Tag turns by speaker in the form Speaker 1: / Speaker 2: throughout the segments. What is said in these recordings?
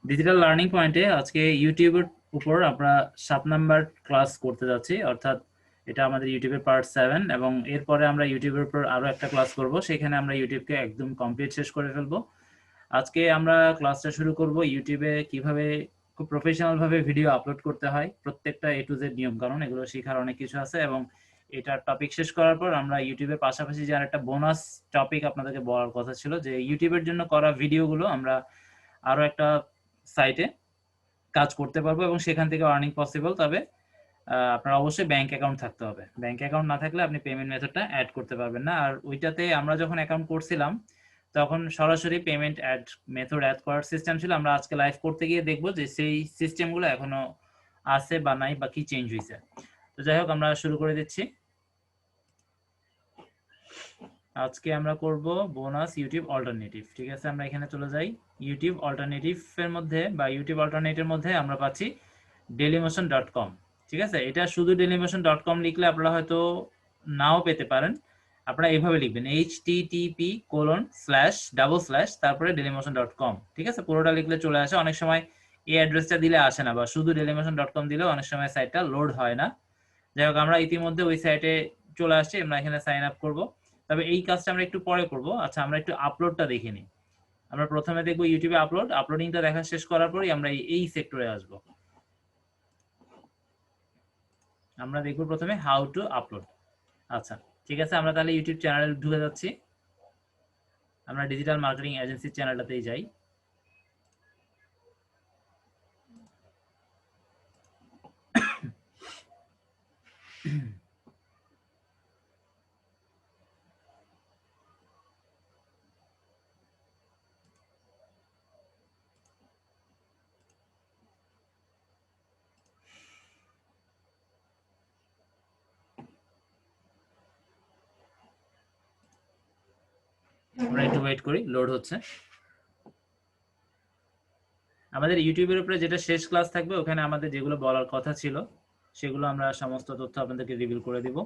Speaker 1: Digital learning পয়েন্টে আজকে ইউটিউবের উপর আমরা 7 নাম্বার ক্লাস করতে যাচ্ছি, অর্থাৎ এটা আমাদের ইউটিউবের পার্ট 7 এবং এরপরে আমরা ইউটিউবের উপর আরো একটা ক্লাস করব, সেখানে আমরা ইউটিউবকে একদম কমপ্লিট শেষ করে ফেলবো। আজকে আমরা ক্লাসটা শুরু করব ইউটিউবে কিভাবে খুব প্রফেশনাল ভাবে ভিডিও আপলোড করতে হয়, প্রত্যেকটা এ টু জেড নিয়ম কানুন, এগুলো শেখার অনেক কিছু আছে। এবং এটার টপিক শেষ করার পর আমরা ইউটিউবের পাশাপাশি যে আরেকটা বোনাস টপিক আপনাদেরকে বলার কথা ছিল, যে ইউটিউবের জন্য করা ভিডিওগুলো আমরা আরো একটা সাইটে কাজ করতে পারবো এবং সেখান থেকে আর্নিং পসিবল। তবে আপনার অবশ্যই ব্যাংক অ্যাকাউন্ট থাকতে হবে। ব্যাংক অ্যাকাউন্ট না থাকলে আপনি পেমেন্ট মেথডটা অ্যাড করতে পারবেন না। আর ওইটাতে আমরা যখন অ্যাকাউন্ট করছিলাম তখন সরাসরি পেমেন্ট মেথড অ্যাড করার সিস্টেম ছিল। আমরা আজকে লাইভ করতে গিয়ে দেখবো যে সেই সিস্টেমগুলো এখনো আছে বা নাই বা কি চেঞ্জ হয়েছে। তো যাই হোক, আমরা শুরু করে দিচ্ছি। আজকে আমরা করব বোনাস ইউটিউব অল্টারনেটিভ। ঠিক আছে, আমরা এখানে চলে যাই। ইউটিউব অল্টারনেটিভের মধ্যে বা ইউটিউব অল্টারনেটিভের মধ্যে আমরা পাচ্ছি dailymotion.com। ঠিক আছে, এটা শুধু dailymotion.com লিখলে আপনারা হয়তো নাও পেতে পারেন। আপনারা এইভাবে লিখবেন http:// তারপরে dailymotion.com। ঠিক আছে, পুরোটা লিখলে চলে আসে। অনেক সময় এই অ্যাড্রেসটা দিলে আসে না, বা শুধু dailymotion.com দিলেও অনেক সময় সাইটটা লোড হয় না। যাই হোক, আমরা ইতিমধ্যে ওই সাইটে চলে আসছি, আমরা এখানে সাইন আপ করব। তবে এই কাজটা আমরা একটু পরে করব। আচ্ছা, আমরা একটু আপলোডটা দেখে নিই। আমরা প্রথমে দেখবো ইউটিউবে আপলোডিংটা দেখা শেষ করার পরই আমরা এই সেক্টরে আসব। আমরা দেখবো প্রথমে হাউ টু আপলোড। আচ্ছা ঠিক আছে, আমরা তাহলে ইউটিউব চ্যানেলে ঢুকে যাচ্ছি। আমরা ডিজিটাল মার্কেটিং এজেন্সির চ্যানেলটাতেই যাই। আমরা একটু ওয়েট করি, লোড হচ্ছে। আমাদের ইউটিউবের উপরে যেটা শেষ ক্লাস থাকবে, ওখানে আমাদের যেগুলো বলার কথা ছিল সেগুলো আমরা সমস্ত তথ্য আপনাদেরকে রিভিল করে দিব।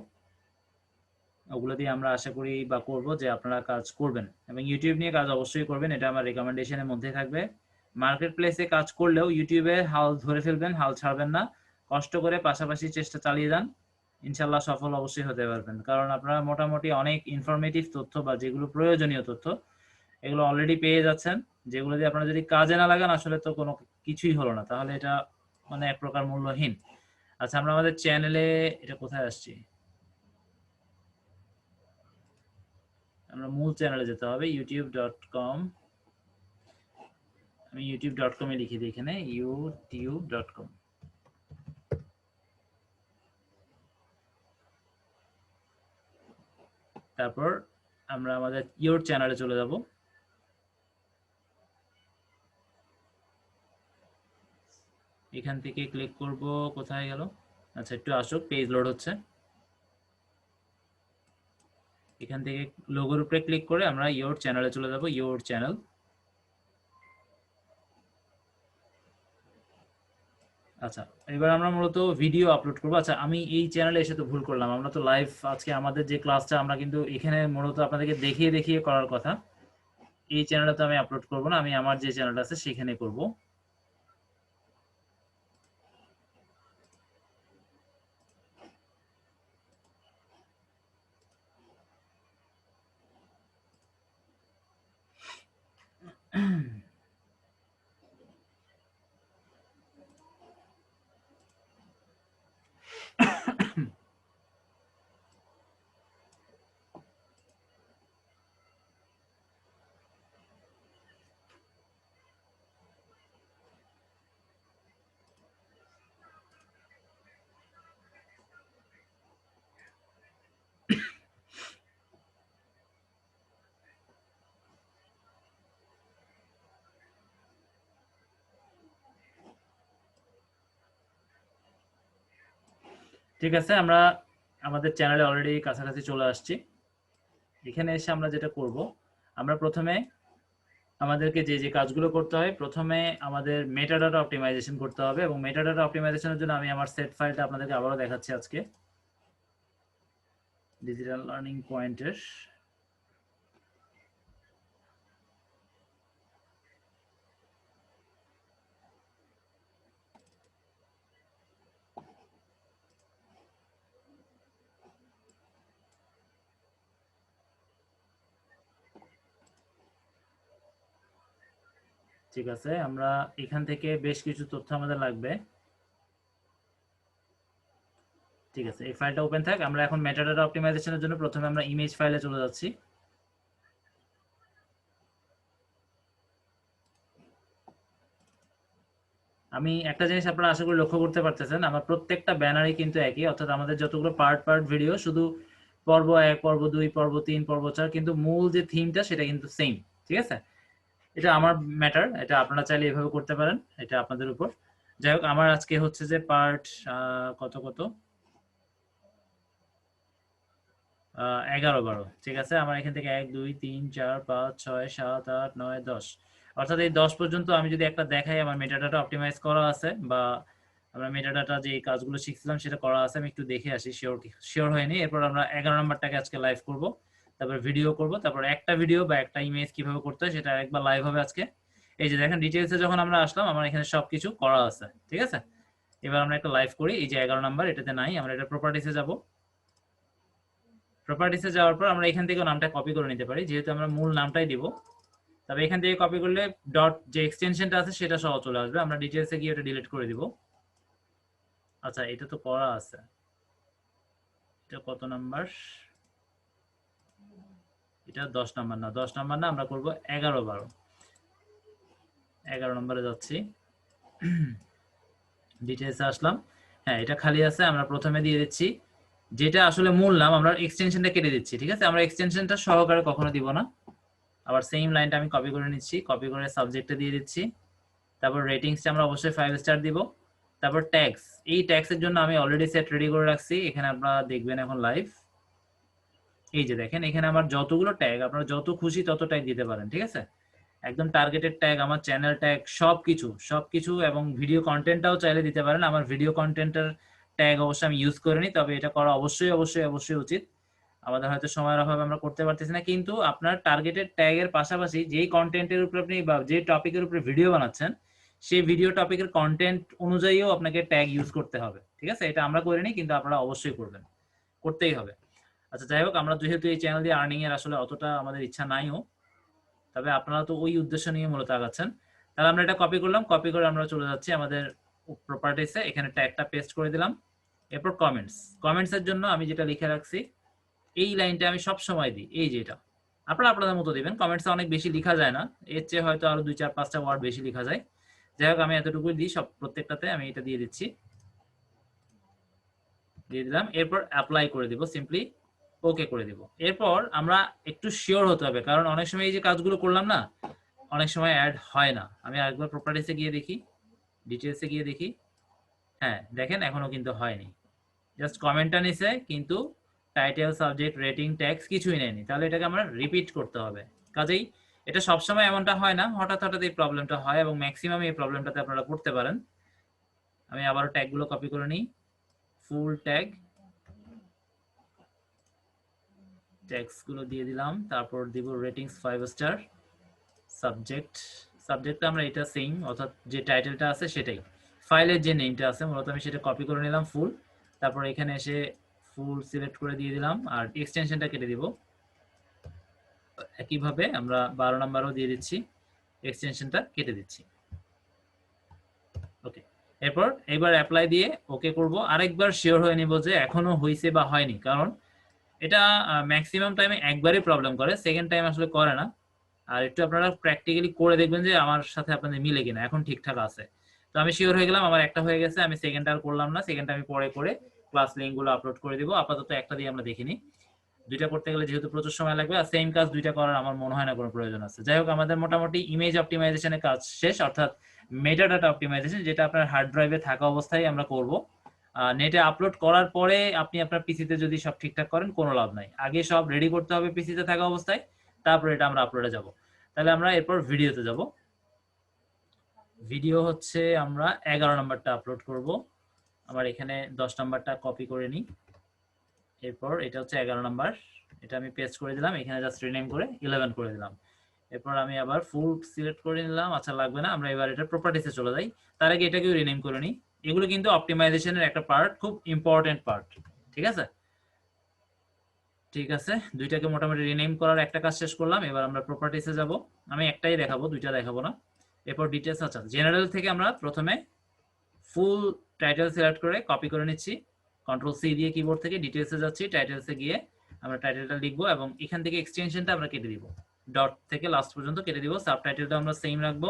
Speaker 1: ওগুলো দিয়ে আমরা আশা করি বা করব যে আপনারা কাজ করবেন, এবং ইউটিউব নিয়ে কাজ অবশ্যই করবেন, এটা আমার রেকমেন্ডেশনের মধ্যে থাকবে। মার্কেট প্লেসে কাজ করলেও ইউটিউবে হাল ধরে ফেলবেন, হাল ছাড়বেন না। কষ্ট করে পাশাপাশি চেষ্টা চালিয়ে যান, ইনশাল্লাহ সফল অবশ্যই হতে পারবেন। কারণ আপনারা মোটামুটি অনেক ইনফরমেটিভ তথ্য বা যেগুলো প্রয়োজনীয় তথ্য, এগুলো অলরেডি পেয়ে যাচ্ছেন। যেগুলো দিয়ে আপনারা যদি কাজে না লাগান আসলে তো কোনো কিছুই হলো না, তাহলে এটা মানে এক প্রকার মূল্যহীন। আচ্ছা, আমরা আমাদের চ্যানেলে, এটা কোথায় আসছি, আমরা মূল চ্যানেলে যেতে হবে youtube.com। আমি youtube.com এ লিখে দিই, এখানে youtube.com। তারপর আমরা আমাদের ইয়োর চ্যানেলে চলে যাব। এখান থেকে ক্লিক করব, কোথায় গেল, আচ্ছা একটু আসুক, পেজ লোড হচ্ছে। এখান থেকে লোগোর উপরে ক্লিক করে আমরা ইয়োর চ্যানেলে চলে যাব, ইয়োর চ্যানেল। আচ্ছা, এবার আমরা মূলত ভিডিও আপলোড করবো। আচ্ছা, আমি এই চ্যানেলে এসে তো ভুল করলাম, আমরা তো লাইভ আজকে আমাদের যে ক্লাসটা আমরা কিন্তু এখানে মূলত আপনাদেরকে দেখিয়ে দেখিয়ে করার কথা। এই চ্যানেলে তো আমি আপলোড করব না, আমি আমার যে চ্যানেলটা আছে সেখানে করব। ঠিক আছে, আমরা আমাদের চ্যানেলে অলরেডি কাছাকাছি চলে আসছি। এখানে এসে আমরা যেটা করব, আমরা প্রথমে আমাদেরকে যে যে কাজগুলো করতে হয়, প্রথমে আমাদের মেটাডাটা অপটিমাইজেশন করতে হবে। এবং মেটাডাটা অপটিমাইজেশনের জন্য আমি আমার সেট ফাইলটা আপনাদেরকে আবারও দেখাচ্ছি আজকে ডিজিটাল লার্নিং পয়েন্টের। ঠিক আছে, আমরা এখান থেকে বেশ কিছু তথ্য আমাদের লাগবে। ঠিক আছে, এই ফাইলটা ওপেন থাক। আমরা এখন মেটাডাটা অপটিমাইজেশনের জন্য প্রথমে আমরা ইমেজ ফাইলে চলে যাচ্ছি। আমি একটা জিনিস আপনারা আশা করি লক্ষ্য করতে পারতেছেন, আমার প্রত্যেকটা ব্যানারই কিন্তু একই, অর্থাৎ আমাদের যতগুলো পার্ট ভিডিও, শুধু পর্ব 1, পর্ব 2, পর্ব 3, পর্ব 4, কিন্তু মূল যে থিমটা সেটা কিন্তু সেম। ঠিক আছে, এটা আমার ম্যাটার, এটা আপনারা চাইলে এভাবে করতে পারেন, এটা আপনাদের উপর। যাই হোক, আমার আজকে হচ্ছে যে পার্ট কত 11-12। ঠিক আছে, আমার এখান থেকে 1, 2, 3, 4, 5, 6, 7, 8, 9, 10, অর্থাৎ এই 10 পর্যন্ত আমি যদি একটা দেখাই, আমার মেটাডাটা অপটিমাইজ করা আছে, বা আমরা মেটাডাটা যে কাজগুলো শিখছিলাম সেটা করা আছে। আমি একটু দেখে আসি, শিওর হয়নি। এরপর আমরা 11 নম্বরটাকে আজকে লাইভ করব, তারপর ভিডিও করব, তারপর একটা ভিডিও বা একটা ইমেজ কিভাবে করতে হয় সেটা একবার লাইভ হবে আজকে। এই যে দেখেন, ডিটেইলসে যখন আমরা আসলাম, আমার এখানে সবকিছু করা আছে। ঠিক আছে, এবার আমরা একটা লাইভ করি। এই যে 11 নাম্বার, এটাতে নাই, আমরা এটা প্রপার্টিসে যাব। প্রপার্টিসে যাওয়ার পর আমরা এখান থেকে নামটা কপি করে নিতে পারি, যেহেতু আমরা মূল নামটাই দিব। তবে এখান থেকে কপি করলে ডট যে এক্সটেনশনটা আছে সেটা সহ চলে আসবে। আমরা ডিটেইলসে গিয়ে এটা ডিলিট করে দিব। আচ্ছা, এটা তো করা আছে। এটা কত নাম্বার? এটা 10 নাম্বার না, 10 নাম্বার না, আমরা করব 11-12। 11 নম্বরে যাচ্ছি, ডিটেইলসে আসলাম। হ্যাঁ, এটা খালি আছে, আমরা প্রথমে দিয়ে দিচ্ছি যেটা আসলে মূল নাম, আমরা এক্সটেনশনটা কেটে দিচ্ছি। ঠিক আছে, আমরা এক্সটেনশনটা সহকারে কখনো দিব না। আবার সেম লাইনটা আমি কপি করে নিচ্ছি, কপি করে সাবজেক্টে দিয়ে দিচ্ছি। তারপর রেটিংসটা আমরা অবশ্যই 5 স্টার দিব। তারপর ট্যাক্স, এই ট্যাক্সের জন্য আমি অলরেডি সেট রেডি করে রাখছি, এখানে আপনারা দেখবেন এখন লাইভ। এই যে দেখেন, এখানে আমার যতগুলো ট্যাগ, আপনারা যত খুশি তত ট্যাগ দিতে পারেন। ঠিক আছে, একদম টার্গেটেড ট্যাগ, আমার চ্যানেল ট্যাগ, সবকিছু, এবং ভিডিও কন্টেন্টটাও চাইলে দিতে পারেন। আমার ভিডিও কন্টেন্টের ট্যাগ অবশ্যই আমি ইউজ করিনি, তবে এটা করা অবশ্যই উচিত। আমাদের হয়তো সময়ের অভাবে আমরা করতে পারতেছি না, কিন্তু আপনার টার্গেটেড ট্যাগের পাশাপাশি যেই কন্টেন্টের উপর আপনি বা যে টপিকের উপরে ভিডিও বানাচ্ছেন, সেই ভিডিও টপিকের কন্টেন্ট অনুযায়ীও আপনাকে ট্যাগ ইউজ করতে হবে। ঠিক আছে, এটা আমরা করিনি, কিন্তু আপনারা অবশ্যই করবেন, করতেই হবে। আচ্ছা, যাই হোক, আমরা যেহেতু এই চ্যানেল দিয়ে আর্নিং এর আসলে অতটা আমাদের ইচ্ছা নাইও, তবে আপনারা তো ওই উদ্দেশ্য নিয়ে মূলত আগাচ্ছেন। তাহলে আমরা এটা কপি করলাম, কপি করে আমরা চলে যাচ্ছি আমাদের প্রপার্টিসে, এখানে ট্যাগটা পেস্ট করে দিলাম। এরপর কমেন্টসের জন্য আমি যেটা লিখে রাখছি, এই লাইনটা আমি সব সময় দিই, এই যে এটা। আপনারা আপনাদের মতো দিবেন, কমেন্টসে অনেক বেশি লেখা যায় না, এর চেয়ে হয়তো আরো 2, 4, 5টা ওয়ার্ড বেশি লেখা যায়। যাই হোক, আমি এতটুকুই দিই, সব প্রত্যেকটাতে আমি এটা দিয়ে দিচ্ছি, দিয়ে দিলাম। এরপর অ্যাপ্লাই করে দিব, সিম্পলি ওকে করে দিব। এরপর আমরা একটু শিওর হতে হবে, কারণ অনেক সময় এই যে কাজগুলো করলাম না, অনেক সময় অ্যাড হয় না। আমি আরেকবার প্রপার্টিসে গিয়ে দেখি, ডিটেইলসে গিয়ে দেখি। হ্যাঁ, দেখেন এখনো কিন্তু হয়নি, জাস্ট কমেন্টটা নিছে, কিন্তু টাইটেল, সাবজেক্ট, রেটিং, ট্যাক্স কিছুই নেয়নি। তাহলে এটাকে আমরা রিপিট করতে হবে। কাজেই এটা সবসময় এমনটা হয় না, হঠাৎ এই প্রবলেমটা হয়, এবং ম্যাক্সিমাম এই প্রবলেমটাতে আপনারা পড়তে পারেন। আমি আবারও ট্যাগগুলো কপি করে নিই, ফুল ট্যাক্সগুলো দিয়ে দিলাম। তারপর দিব রেটিংস 5 স্টার। সাবজেক্টটা আমরা এটা সেম, অর্থাৎ যে টাইটেলটা আছে সেটাই, ফাইলের যে নেমটা আছে মূলত আমি সেটা কপি করে নিলাম ফুল। তারপর এখানে এসে ফুল সিলেক্ট করে দিয়ে দিলাম, আর এক্সটেনশনটা কেটে দিব। একইভাবে আমরা 12 নাম্বারও দিয়ে দিচ্ছি, এক্সটেনশনটা কেটে দিচ্ছি। ওকে, এবার অ্যাপ্লাই দিয়ে ওকে করব। আরেকবার শিওর হয়ে নিব যে এখনো হয়েছে বা হয়নি, কারণ এটা ম্যাক্সিমাম টাইমে একবারই প্রবলেম করে, সেকেন্ড টাইম আসলে করে না। আর একটু আপনারা প্র্যাকটিক্যালি করে দেখবেন যে আমার সাথে আপনাদের মিলে কিনা, এখন ঠিকঠাক আছে। তো আমি শিওর হয়ে গেলাম, আমার একটা হয়ে গেছে, আমি সেকেন্ডটা আর করলাম না, সেকেন্ডটা আমি পরে করে ক্লাস লিঙ্কগুলো আপলোড করে দিব। আপাতত একটা দিয়ে আমরা দেখিনি, দুইটা করতে গেলে যেহেতু প্রচুর সময় লাগবে, আর সেম কাজ দুইটা করার আমার মনে হয় না কোনো প্রয়োজন আছে। যাই হোক, আমাদের মোটামুটি ইমেজ অপটিমাইজেশনের কাজ শেষ, অর্থাৎ মেটাডাটা অপটিমাইজেশন, যেটা আপনার হার্ড ড্রাইভে থাকা অবস্থায় আমরা করব। নেটে আপলোড করার পরে আপনি আপনার পিসিতে যদি সব ঠিকঠাক করেন, কোনো লাভ নাই। আগে সব রেডি করতে হবে পিসিতে থাকা অবস্থায়, তারপরে এটা আমরা আপলোডে যাব। তাহলে আমরা এরপর ভিডিওতে যাব। ভিডিও হচ্ছে আমরা 11 নাম্বারটা আপলোড করব। আমার এখানে 10 নাম্বারটা কপি করে নিই। এরপর এটা হচ্ছে 11 নাম্বার, এটা আমি পেস্ট করে দিলাম, এখানে জাস্ট রিনেম করে 11 করে দিলাম। এরপর আমি আবার ফুল সিলেক্ট করে নিলাম, আচ্ছা লাগবে না, আমরা এবার এটা প্রপার্টিসে চলে যাই। তার আগে এটাকেও রিনেম করে নিই। এগুলো কিন্তু অপটিমাইজেশনের একটা পার্ট, খুব ইম্পর্টেন্ট পার্ট। ঠিক আছে, দুইটাকে মোটামুটি রিনেম করার একটা কাজ শেষ করলাম। এবার আমরা প্রপার্টিসে যাব। আমি একটাই দেখাবো, দুইটা দেখাবো না। এরপর ডিটেলস। আচ্ছা, জেনারেল থেকে আমরা প্রথমে ফুল টাইটেল সিলেক্ট করে কপি করে নিচ্ছি, কন্ট্রোল সি দিয়ে কিবোর্ড থেকে ডিটেলসে যাচ্ছি, টাইটেলসে গিয়ে আমরা টাইটেলটা লিখবো এবং এখান থেকে এক্সটেনশনটা আমরা কেটে দিব, ডট থেকে লাস্ট পর্যন্ত কেটে দিব। সাবটাইটেলটা আমরা সেম রাখবো,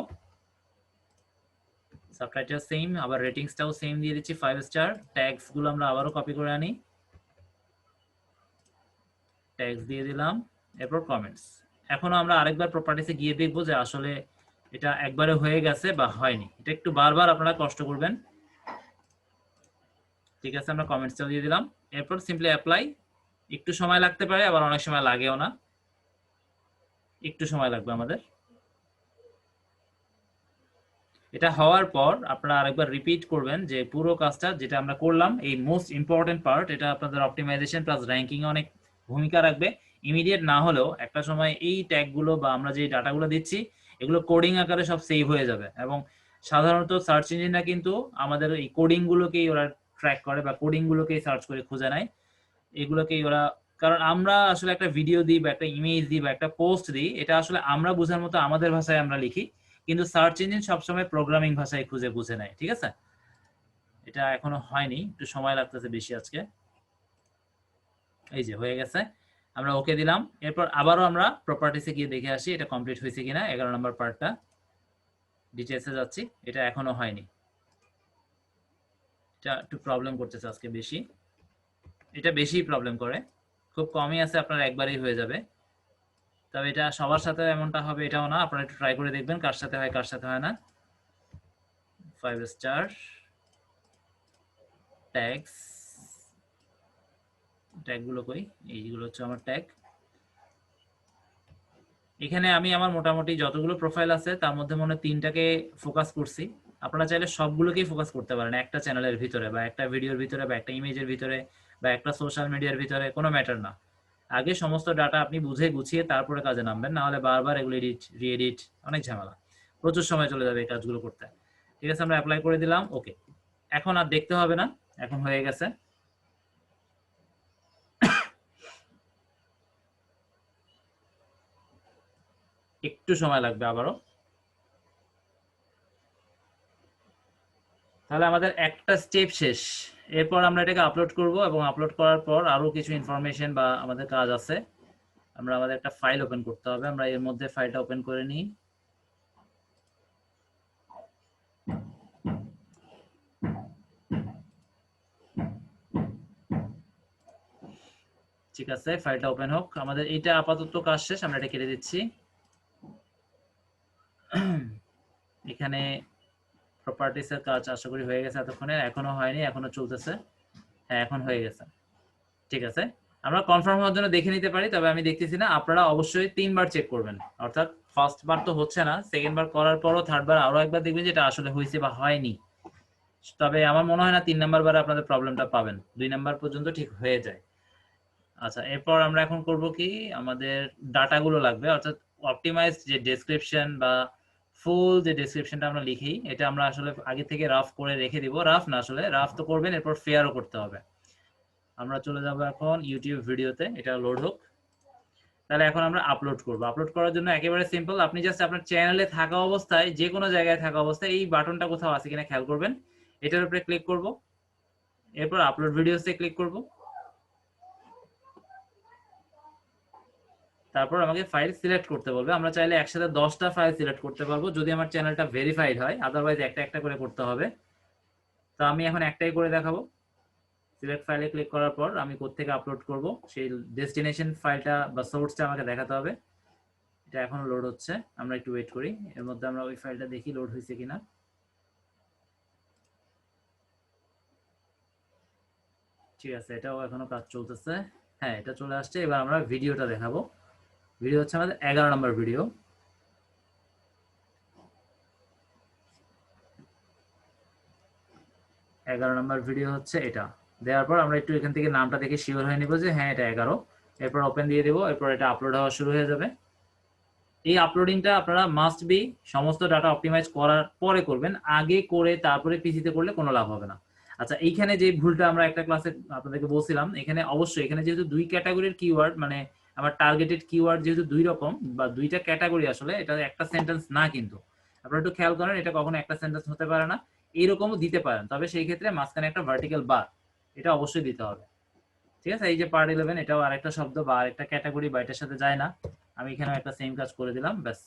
Speaker 1: সাবটাইটেল সেম, আবার রেটিংসটাও সেম দিয়ে দিচ্ছি 5 স্টার। ট্যাগস গুলো আমরা আবারও কপি করে আনি, ট্যাগস দিয়ে দিলাম, এরপর কমেন্টস। এখন আমরা আরেকবার প্রপার্টিসে গিয়ে দেখবো যে আসলে এটা একবারে হয়ে গেছে বা হয়নি। এটা একটু বারবার আপনারা কষ্ট করবেন। ঠিক আছে, আমরা কমেন্টসটাও দিয়ে দিলাম, এরপর সিম্পলি অ্যাপ্লাই। একটু সময় লাগতে পারে, আবার অনেক সময় লাগেও না, একটু সময় লাগবে আমাদের। এটা হওয়ার পর আপনারা আরেকবার রিপিট করবেন যে পুরো কাজটা যেটা আমরা করলাম, এই মোস্ট ইম্পর্টেন্ট পার্ট, এটা আপনাদের অপটিমাইজেশন প্লাস র্যাঙ্কিং এ অনেক ভূমিকা রাখবে। ইমিডিয়েট না হলেও একটা সময় এই ট্যাগগুলো বা আমরা যে ডাটাগুলো দিচ্ছি এগুলো কোডিং আকারে সব সেভ হয়ে যাবে। এবং সাধারণত সার্চ ইঞ্জিনরা কিন্তু আমাদের এই কোডিং গুলোকেই ওরা ট্র্যাক করে বা কোডিং গুলোকেই সার্চ করে খুঁজে নেয়, এগুলোকেই ওরা। কারণ আমরা আসলে একটা ভিডিও দিই বা একটা ইমেজ দিই বা একটা পোস্ট দিই, এটা আসলে আমরা বোঝার মতো আমাদের ভাষায় আমরা লিখি, কিন্তু সার্চ ইঞ্জিন সবসময় প্রোগ্রামিং ভাষায় খুঁজে বুঝে নেয়। ঠিক আছে, এটা এখনো হয়নি, একটু সময় লাগতেছে বেশি আজকে। এই যে হয়ে গেছে, আমরা ওকে দিলাম। এরপর আবারও আমরা প্রপার্টিসে গিয়ে দেখে আসি এটা কমপ্লিট হয়েছে কিনা। 11 নম্বর পার্টটা ডিটেলসে যাচ্ছি, এটা এখনো হয়নি, এটা একটু প্রবলেম করতেছে আজকে বেশি, এটা বেশি প্রবলেম করে, খুব কমই আছে আপনার একবারেই হয়ে যাবে। তবে এটা সবার সাথে এমনটা হবে এটাও না, আপনারা একটু ট্রাই করে দেখবেন কার সাথে হয় কার সাথে হয় না। 5 স্টার ট্যাগস, ট্যাগগুলো কই, এইগুলো হচ্ছে আমার ট্যাগ। এখানে আমি আমার মোটামুটি যতগুলো প্রোফাইল আছে তার মধ্যে মনে হয় 3টাকে ফোকাস করছি। আপনারা চাইলে সবগুলোকেই ফোকাস করতে পারেন একটা চ্যানেলের ভিতরে বা একটা ভিডিওর ভিতরে বা একটা ইমেজের ভিতরে বা একটা সোশ্যাল মিডিয়ার ভিতরে, কোনো ম্যাটার না। আগে সমস্ত ডাটা আপনি বুঝে গুছিয়ে তারপরে কাজে নামবেন, না হলে বারবার এগুলো এডিট রিএডিট অনেক ঝামেলা, প্রচুর সময় চলে যাবে এই কাজগুলো করতে। ঠিক আছে, আমরা অ্যাপ্লাই করে দিলাম, ওকে। এখন আর দেখতে হবে না, এখন হয়ে গেছে। একটু সময় লাগবে আবারও। তাহলে আমাদের একটা স্টেপ শেষ। এরপর আমরা এটাকে আপলোড করব এবং আপলোড করার পর আরো কিছু ইনফরমেশন বা আমাদের কাজ আছে। আমরা আমাদের একটা ফাইল ওপেন করতে হবে, আমরা এর মধ্যে ফাইলটা ওপেন করে নিই। ঠিক আছে, ফাইলটা ওপেন হোক। আমাদের এইটা আপাতত কাজ শেষ, আমরা এটা কেটে দিচ্ছি। এখানে প্রপার্টিসের কাজ আশা করি হয়ে গেছে এতক্ষণে, এখনো হয়নি, এখনো চলতেছে। হ্যাঁ, এখন হয়ে গেছে। ঠিক আছে, আমরা কনফার্ম হওয়ার জন্য দেখে নিতে পারি, তবে আমি দেখতেছি না। আপনারা অবশ্যই 3বার চেক করবেন, অর্থাৎ ফার্স্ট বার তো হচ্ছে না, সেকেন্ড বার করার পরও থার্ড বার আরো একবার দেখবেন যেটা আসলে হয়েছে বা হয়নি। তবে আমার মনে হয় না 3 নাম্বার বারে আপনাদের প্রবলেমটা পাবেন, 2 নাম্বার পর্যন্ত ঠিক হয়ে যায়। আচ্ছা, এরপর আমরা এখন করব কি, আমাদের ডাটাগুলো লাগবে, অর্থাৎ অপটিমাইজ যে ডেসক্রিপশন বা ফুল যে ডেসক্রিপশনটা আমরা লিখি, এটা আমরা আসলে আগে থেকে রাফ করে রেখে দিব। রাফ না, আসলে রাফ তো করবেন, এরপর ফেয়ারও করতে হবে। আমরা চলে যাব এখন ইউটিউব ভিডিওতে, এটা লোড হোক। তাহলে এখন আমরা আপলোড করব। আপলোড করার জন্য একেবারে সিম্পল, আপনি জাস্ট আপনার চ্যানেলে থাকা অবস্থায়, যে কোনো জায়গায় থাকা অবস্থায় এই বাটনটা কোথাও আছে কিনা খেয়াল করবেন, এটার উপরে ক্লিক করব, এরপর আপলোড ভিডিওসে ক্লিক করব, তারপর আমাকে ফাইল সিলেক্ট করতে বলবে। আমরা চাইলে একসাথে 10টা ফাইল সিলেক্ট করতে পারবো যদি আমার চ্যানেলটা ভেরিফাইড হয়, আদারওয়াইজ একটা একটা করে করতে হবে। তো আমি এখন একটাই করে দেখাবো। সিলেক্ট ফাইলে ক্লিক করার পর আমি কোত্থেকে আপলোড করব সেই ডেস্টিনেশন ফাইলটা বা সোর্সটা আমাকে দেখাতে হবে। এটা এখনো লোড হচ্ছে, আমরা একটু ওয়েট করি, এর মধ্যে আমরা ওই ফাইলটা দেখি লোড হয়েছে কিনা। ঠিক আছে, এটাও এখনো কাজ চলতেছে। হ্যাঁ, এটা চলে আসছে। এবার আমরা ভিডিওটা দেখাবো। ভিডিও হচ্ছে আমাদের 11 নম্বর ভিডিও। 11 নম্বর ভিডিও হচ্ছে এটা। দেওয়ার পর আমরা একটু এখান থেকে নামটা দেখে শিওর হয়ে নিব যে হ্যাঁ এটা 11। এরপর ওপেন দিয়ে দেবো, এরপর এটা আপলোড হওয়া শুরু হয়ে যাবে। এই আপলোডিংটা আপনারা মাস্ট বি সমস্ত ডাটা অপটিমাইজ করার পরে করবেন, আগে করে তারপরে পিসিতে করলে কোনো লাভ হবে না। আচ্ছা, এইখানে যে ভুলটা আমরা একটা ক্লাসে আপনাদেরকে বলছিলাম, এখানে অবশ্যই এখানে যেহেতু 2 ক্যাটাগরির কিওয়ার্ড, মানে আমার টার্গেটেড কিওয়ার্ড যেহেতু 2 রকম বা 2টা ক্যাটাগরি, আসলে এটা একটা সেন্টেন্স না কিন্তু। আপনারা একটু খেয়াল করেন, এটা কখনো একটা সেন্টেন্স হতে পারে না, এইরকমও দিতে পারেন, তবে সেই ক্ষেত্রে মাঝখানে একটা ভার্টিক্যাল বার এটা অবশ্যই দিতে হবে। ঠিক আছে, এই যে পার্ট 11 এটাও আরেকটা শব্দ বা আরেকটা ক্যাটাগরি বা এটার সাথে যায় না, আমি এখানেও একটা সেম কাজ করে দিলাম, ব্যাস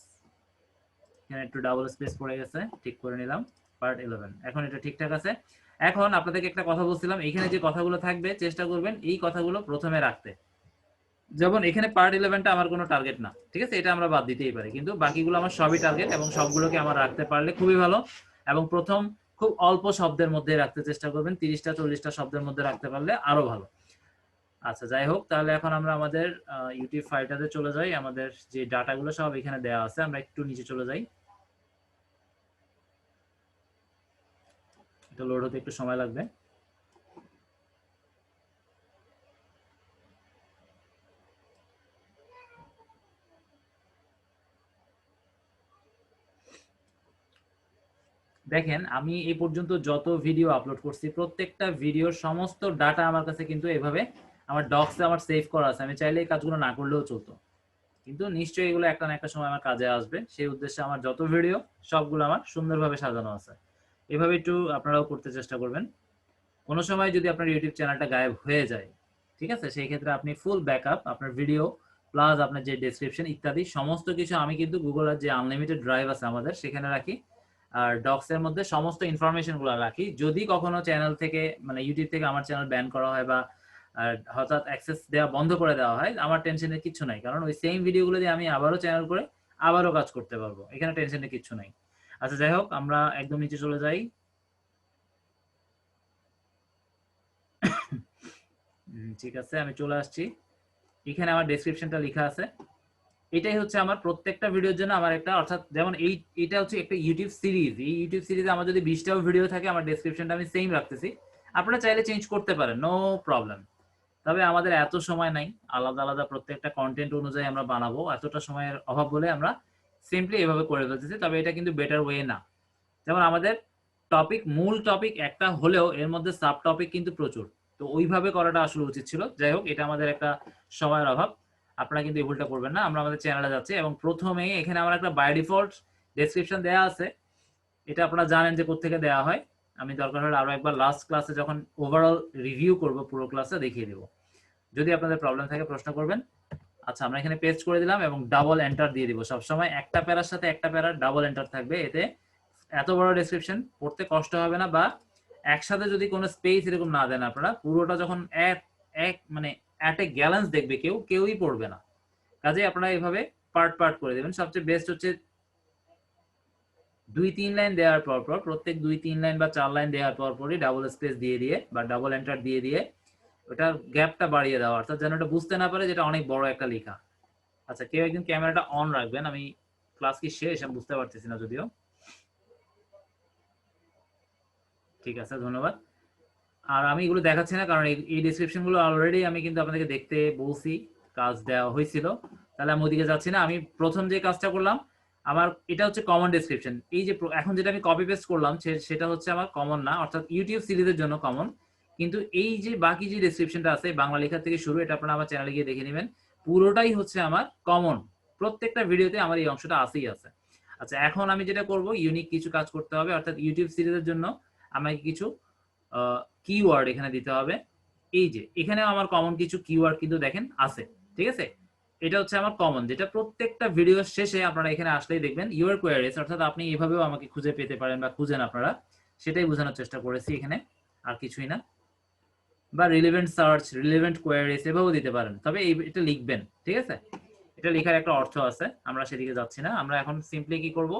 Speaker 1: এখানে একটু ডাবল স্পেস পড়ে গেছে, ঠিক করে নিলাম পার্ট 11। এখন এটা ঠিকঠাক আছে। এখন আপনাদেরকে একটা কথা বলছিলাম, এখানে যে কথাগুলো থাকবে চেষ্টা করবেন এই কথাগুলো প্রথমে রাখতে। যেমন এখানে পার্ট 11টা আমার কোনো টার্গেট না, ঠিক আছে, এটা আমরা বাদ দিতেই পারি, কিন্তু বাকিগুলো আমার সবই টার্গেট এবং সবগুলোকে আমার রাখতে পারলে খুবই ভালো। এবং প্রথম খুব অল্প শব্দের মধ্যে রাখতে চেষ্টা করবেন, 30টা 40টা শব্দের মধ্যে রাখতে পারলে আরো ভালো। আচ্ছা যাই হোক, তাহলে এখন আমরা আমাদের ইউটিউব ফাইলটাতে চলে যাই। আমাদের যে ডাটাগুলো সব এখানে দেওয়া আছে, আমরা একটু নিচে চলে যাই, এটা লোড হতে একটু সময় লাগবে। দেখেন আমি এই পর্যন্ত যত ভিডিও আপলোড করছি প্রত্যেকটা ভিডিওর সমস্ত ডাটা আমার কাছে কিন্তু এভাবে আমার ডক্সে আমার সেভ করা আছে, আমি চাইলে এই কাজগুলো না করলেও চলতো, কিন্তু নিশ্চয়ই এগুলো একটা না একটা সময় আমার কাজে আসবে, সেই উদ্দেশ্যে আমার যত ভিডিও সবগুলো আমার সুন্দরভাবে সাজানো আছে। এভাবে একটু আপনারাও করতে চেষ্টা করবেন। কোনো সময় যদি আপনার ইউটিউব চ্যানেলটা গায়েব হয়ে যায়, ঠিক আছে, সেই ক্ষেত্রে আপনি ফুল ব্যাকআপ আপনার ভিডিও প্লাস আপনার যে ডেসক্রিপশন ইত্যাদি সমস্ত কিছু আমি কিন্তু গুগলের যে আনলিমিটেড ড্রাইভ আছে আমাদের সেখানে রাখি, আর ডক্স এর মধ্যে সমস্ত ইনফরমেশন গুলো রাখি। যদি কখনো চ্যানেল থেকে মানে ইউটিউব থেকে আমার চ্যানেল ব্যান করা হয় বা হঠাৎ অ্যাক্সেস দেওয়া বন্ধ করে দেওয়া হয়, আমার টেনশনের কিছু নাই, কারণ ওই সেম ভিডিওগুলো দিয়ে আমি আবারও চ্যানেল করে আবারও কাজ করতে পারবো, এখানে টেনশনের কিছু নাই। আচ্ছা যাই হোক, আমরা একদম নিচে চলে যাই। ঠিক আছে, আমি চলে আসছি, এখানে আমার ডেসক্রিপশনটা লেখা আছে। এটাই হচ্ছে আমার প্রত্যেকটা ভিডিওর জন্য আমার একটা, অর্থাৎ যেমন এটা হচ্ছে একটা ইউটিউব সিরিজ, এই ইউটিউব সিরিজে আমার যদি 20টাও ভিডিও থাকে আমার ডেসক্রিপশনটা আমি সেম রাখতেছি, আপনারা চাইলে চেঞ্জ করতে পারেন, নো প্রবলেম। তবে আমাদের এত সময় নাই, আলাদা আলাদা প্রত্যেকটা কন্টেন্ট অনুযায়ী আমরা বানাবো, এতটা সময়ের অভাব বলে আমরা সিম্পলি এভাবে করে ফেলতেছি, তবে এটা কিন্তু বেটার ওয়ে না। যেমন আমাদের মূল টপিক একটা হলেও এর মধ্যে সাব টপিক কিন্তু প্রচুর, তো ওইভাবে করাটা আসলে উচিত ছিল। যাই হোক, এটা আমাদের একটা সময়ের অভাব, আপনারা কিন্তু এই ভুলটা করবেন না। আমরা আমাদের চ্যানেলে যাচ্ছি এবং প্রথমেই এখানে আমার একটা বাই ডিফল্ট ডেসক্রিপশন দেওয়া আছে, এটা আপনারা জানেন যে কোত্থেকে দেওয়া হয়, আমি দরকার হলে আরো একবার লাস্ট ক্লাসে যখন ওভারঅল রিভিউ করব পুরো ক্লাসে দেখিয়ে দেবো, যদি আপনাদের প্রবলেম থাকে প্রশ্ন করবেন। আচ্ছা আমরা এখানে পেস্ট করে দিলাম এবং ডাবল এন্টার দিয়ে দিব, সবসময় একটা প্যারার সাথে একটা প্যারার ডাবল এন্টার থাকবে, এতে এত বড় ডেসক্রিপশন পড়তে কষ্ট হবে না, বা একসাথে যদি কোনো স্পেস এরকম না দেন আপনারা, পুরোটা যখন এক মানে অ্যাট এ গ্যালেন্স দেখবে কেউই পড়বে না, কাজে আপনারা এইভাবে পার্ট পার্ট করে দেবেন। সবচেয়ে বেস্ট হচ্ছে 2-3 লাইন দেওয়ার পর প্রত্যেক 2-3 লাইন বা 4 লাইন দেওয়ার পরই ডাবল স্পেস দিয়ে দিয়ে বা ডাবল এন্টার দিয়ে দিয়ে ওটা গ্যাপটা বাড়িয়ে দেওয়া, অর্থাৎ যেন ওটা বুঝতে না পারে যেটা অনেক বড় একটা লেখা। আচ্ছা কেউ একদিন ক্যামেরাটা অন রাখবেন, আমি ক্লাস কি শেষ আমি বুঝতে পারতেছি না যদিও। ঠিক আছে, ধন্যবাদ। আর আমি এগুলো দেখাচ্ছি না কারণ এই ডেসক্রিপশন গুলো অলরেডি আমি কিন্তু আপনাদেরকে দেখতে বলছি, কাজ দেওয়া হয়েছিল, তাহলে আমি ওদিকে যাচ্ছি না। আমি প্রথম যে কাজটা করলাম, আমার এটা হচ্ছে কমন ডেসক্রিপশন, এই যে এখন যেটা আমি কপি পেস্ট করলাম সেটা হচ্ছে আমার কমন না, অর্থাৎ ইউটিউব সিরিজের জন্য কমন, কিন্তু এই যে বাকি যে ডেসক্রিপশনটা আছে বাংলা লেখা থেকে শুরু, এটা আপনারা আমার চ্যানেলে গিয়ে দেখে নেবেন, পুরোটাই হচ্ছে আমার কমন, প্রত্যেকটা ভিডিওতে আমার এই অংশটা আসেই আছে। আচ্ছা এখন আমি যেটা করব, ইউনিক কিছু কাজ করতে হবে, অর্থাৎ ইউটিউব সিরিজের জন্য আমাকে কিছু কিওয়ার্ড এখানে দিতে হবে। এই যে এখানে আমার কমন কিছু কিওয়ার্ড কিন্তু দেখেন আছে, ঠিক আছে, এটা হচ্ছে আমার কমন, যেটা প্রত্যেকটা ভিডিওর শেষে আপনারা এখানে আসলেই দেখবেন ইউর কোয়ারিজ, অর্থাৎ আপনি এভাবেও আমাকে খুঁজে পেতে পারেন বা খুঁজেন আপনারা, সেটাই বোঝানোর চেষ্টা করেছি এখানে, আর কিছুই না। বা রিলেভেন্ট সার্চ, রিলেভেন্ট কোয়ারিজ এভাবেও দিতে পারেন, তবে এটা লিখবেন, ঠিক আছে, এটা লেখার একটা অর্থ আছে, আমরা সেদিকে যাচ্ছি না। আমরা এখন সিম্পলি কি করব,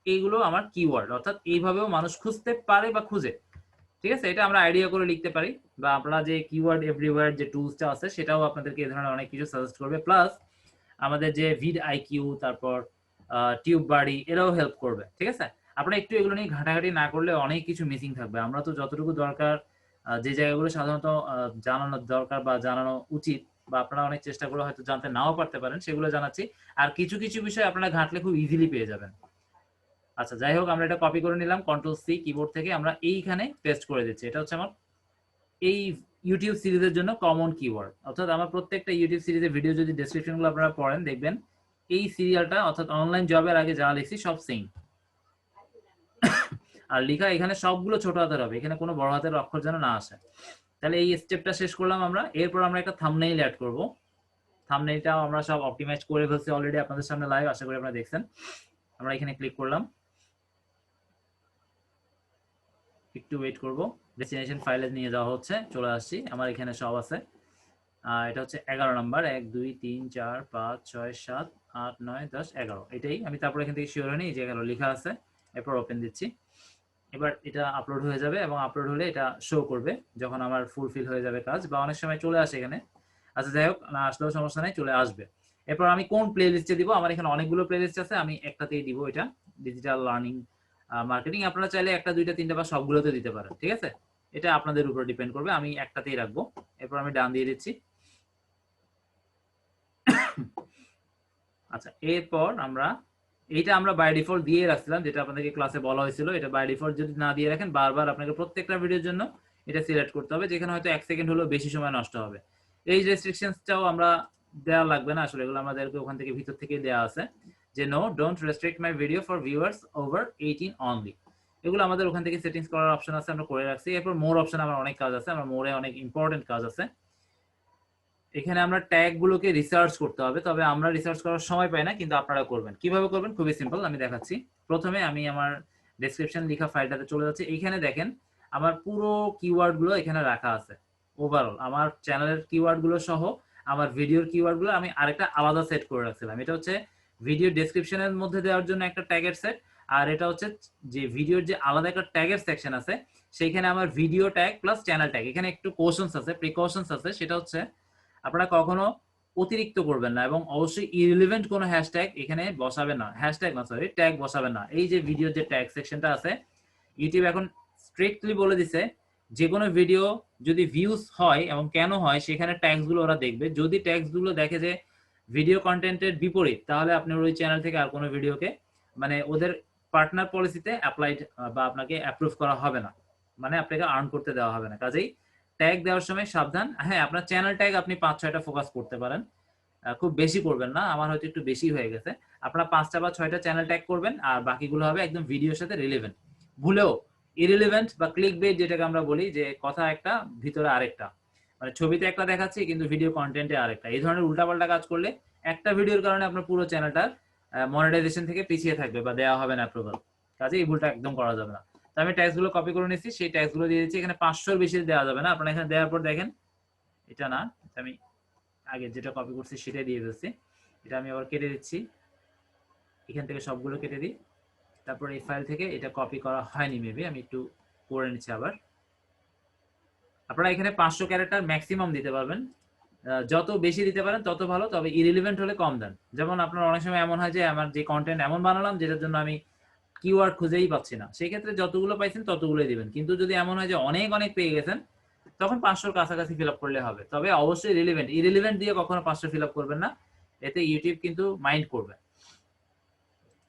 Speaker 1: এইগুলো আমার কিওয়ার্ড, অর্থাৎ এইভাবেও মানুষ খুঁজতে পারে বা খুঁজে, ঠিক আছে, এটা আমরা আইডিয়া করে লিখতে পারি, বা আপনারা যে কিওয়ার্ড এভরিওয়্যার যে টুলসটা আছে সেটাও আপনাদেরকে এই ধরনের অনেক কিছু সাজেস্ট করবে, প্লাস আমাদের যে ভিড আইকিউ, তারপর টিউব বাড়ি, এরাও হেল্প করবে, ঠিক আছে। আপনারা একটু এগুলো নিয়ে ঘাটাঘাটি না করলে অনেক কিছু মিসিং থাকবে, আমরা তো যতটুকু দরকার যে জায়গাগুলো সাধারণত জানানো দরকার বা জানানো উচিত, বা আপনারা অনেক চেষ্টা করে হয়তো জানতে নাও পারতে পারেন, সেগুলো জানাচ্ছি, আর কিছু কিছু বিষয় আপনারা ঘাটলে খুব ইজিলি পেয়ে যাবেন। আচ্ছা যাই হোক, আমরা এটা কপি করে নিলাম কন্ট্রোল সি কিবোর্ড থেকে, আমরা এইখানে পেস্ট করে দিচ্ছি, এটা হচ্ছে আমার এই ইউটিউব সিরিজের জন্য কমন কিওয়ার্ড, অর্থাৎ আমার প্রত্যেকটা ইউটিউব সিরিজের ভিডিও যদি ডেসক্রিপশনগুলো আপনারা পড়েন দেখবেন এই সিরিয়ালটা, অর্থাৎ অনলাইন জবের আগে যা লিখছি সব সেম, আর লেখা এখানে সবগুলো ছোট হাতের হবে, এখানে কোনো বড় হাতের অক্ষর যেন না আসে। তাহলে এই স্টেপটা শেষ করলাম আমরা। এরপর আমরা একটা থাম্বনেইল অ্যাড করব। থাম্বনেইলটাও আমরা সব অপটিমাইজ করে ফেলছি অলরেডি, আপনাদের সামনে লাইভ, আশা করি আপনারা দেখছেন। আমরা এখানে ক্লিক করলাম, একটু ওয়েট করব, ডেস্টিনেশন ফাইলে নিয়ে যাওয়া হচ্ছে, চলে আসছি, আমার এখানে সব আছে। এটা হচ্ছে 11 নাম্বার, 1 2 3 4 5 6 7 8 9 10 11, এটাই আমি। তারপর এখান থেকে শিওর হয়নি, যে 11 লেখা আছে। এরপর ওপেন দিচ্ছি। এবার এটা আপলোড হয়ে যাবে, এবং আপলোড হলে এটা শো করবে যখন আমার ফুলফিল হয়ে যাবে কাজ, বা অনেক সময় চলে আসে এখানে। আচ্ছা যাই হোক, না আসলেও সমস্যা নেই, চলে আসবে। এরপর আমি কোন প্লে লিস্টে দিব, আমার এখানে অনেকগুলো প্লে লিস্ট আছে, আমি একটাতেই দিব, এটা ডিজিটাল লার্নিং মার্কেটিং। আপনারা চাইলে একটা দুইটা তিনটা বা সবগুলোতে দিতে পারেন, ঠিক আছে, এটা আপনাদের উপর ডিপেন্ড করবে, আমি একটাতেই রাখবো। এরপর আমি ডান দিয়ে দিচ্ছি। আচ্ছা, এরপর এইটা আমরা বাই ডিফল্ট দিয়ে রাখছিলাম, যেটা আপনাদেরকে ক্লাসে বলা হয়েছিল। এটা বাই ডিফল্ট যদি না দিয়ে রাখেন, বারবার আপনাকে প্রত্যেকটা ভিডিওর জন্য এটা সিলেক্ট করতে হবে, যেখানে হয়তো 1 সেকেন্ড হলেও বেশি সময় নষ্ট হবে। এই রেস্ট্রিকশনসটাও আমরা দেওয়া লাগবে না আসলে, এগুলো আমাদেরকে ওখান থেকে ভিতর থেকে দেওয়া আছে, যে no don't restrict my video for viewers over 18 only. এগুলো আমাদের ওখান থেকে সেটিংস করার অপশন আছে, আমরা করে রাখছি। এরপর মোর অপশন, আমার অনেক কাজ আছে, আমার মোরে অনেক ইম্পর্টেন্ট কাজ আছে। এখানে আমরা ট্যাগ গুলোকে রিসার্চ করতে হবে, তবে আমরা রিসার্চ করার সময় পাই না, কিন্তু আপনারা করবেন। কিভাবে করবেন? খুবই সিম্পল, আমি দেখাচ্ছি। প্রথমে আমি আমার ডেসক্রিপশন লেখা ফাইলটাতে চলে যাচ্ছি। এইখানে দেখেন আমার পুরো কিওয়ার্ড গুলো এখানে রাখা আছে। ওভারঅল আমার চ্যানেলের কিওয়ার্ড গুলো সহ আমার ভিডিওর কিওয়ার্ড গুলো আমি আরেকটা আলাদা সেট করে রাখছিলাম। এটা হচ্ছে ভিডিও ডেসক্রিপশনের মধ্যে দেওয়ার জন্য একটা ট্যাগের সেট, আর এটা হচ্ছে যে ভিডিওর যে আলাদা একটা ট্যাগের সেকশন আছে, সেইখানে আমার video tag plus channel tag. এখানে একটু কোশনস আছে, প্রিকশনস আছে, সেটা হচ্ছে আপনারা কখনো অতিরিক্ত করবেন না, এবং অবশ্যই ইরিলেভেন্ট কোনো হ্যাশট্যাগ এখানে বসাবেন না, হ্যাশট্যাগ না সরি, ট্যাগ বসাবেন না। এই যে ভিডিও যে ট্যাগ সেকশনটা আছে, ইউটিউব এখন স্ট্রিক্টলি বলে দিছে যে কোনো ভিডিও যদি ভিউজ হয় এবং কেন হয়, সেখানে ট্যাগস গুলো ওরা দেখবে। যদি ট্যাগস গুলো দেখে যে ভিডিও কন্টেন্টের বিপরীত, তাহলে আপনি ওই চ্যানেল থেকে আর কোনো ভিডিওকে, মানে ওদের পার্টনার পলিসিতে অ্যাপ্লাইড বা আপনাকে অ্যাপ্রুভ করা হবে না, মানে আপনাকে আর্ন করতে দেওয়া হবে না। কাজেই ট্যাগ দেওয়ার সময় সাবধান। হ্যাঁ, আপনার চ্যানেল ট্যাগ আপনি 5-6টা ফোকাস করতে পারেন, খুব বেশি করবেন না, আমার হয়তো একটু বেশি হয়ে গেছে। আপনারা 5টা বা 6টা চ্যানেল ট্যাগ করবেন, আর বাকিগুলো হবে একদম ভিডিওর সাথে রিলেভেন্ট। ভুলেও ইরিলেভেন্ট বা ক্লিক বেট, যেটাকে আমরা বলি, যে কথা একটা ভিতরে আরেকটা, মানে ছবিতে একটা দেখাচ্ছি কিন্তু ভিডিও কন্টেন্টে আরেকটা, এই ধরনের উল্টাপাল্টা কাজ করলে একটা ভিডিওর কারণে আপনার পুরো চ্যানেলটার মনিটাইজেশন থেকে পিছিয়ে থাকবে বা দেওয়া হবে না অ্যাপ্রুভাল। কাজে এই ভুলটা একদম করা যাবে না। তো আমি ট্যাক্স গুলো কপি করে নিচ্ছি, সেই ট্যাক্স গুলো দিয়ে দিচ্ছি। এখানে 500-র বেশি দেওয়া যাবে না, আপনারা এখানে দেওয়ার পর দেখেন এটা না, আমি আগে যেটা কপি করছি সেটাই দিয়ে দিচ্ছি। এটা আমি আবার কেটে দিচ্ছি, এখান থেকে সবগুলো কেটে দিই। তারপর এই ফাইল থেকে এটা কপি করা হয়নি, মেবি আমি একটু করে নিচ্ছি আবার। আপনারা এখানে 500 ক্যারেক্টার ম্যাক্সিমাম দিতে পারবেন, যত বেশি দিতে পারেন তত ভালো, তবে ইরিলেভেন্ট হলে কম দেন। যেমন আপনার অনেক সময় এমন হয় যে আমার যে কন্টেন্ট এমন বানালাম যেটার জন্য আমি কিওয়ার্ড খুঁজেই পাচ্ছি না, সেই ক্ষেত্রে যতগুলো পাইছেন ততগুলোই দিবেন। কিন্তু যদি এমন হয় যে অনেক অনেক পেয়ে গেছেন, তখন 500-র কাছাকাছি ফিল আপ করলে হবে। তবে অবশ্যই রিলেভেন্ট, ইরিলেভেন্ট দিয়ে কখনো 500 ফিল আপ করবেন না, এতে ইউটিউব কিন্তু মাইন্ড করবে,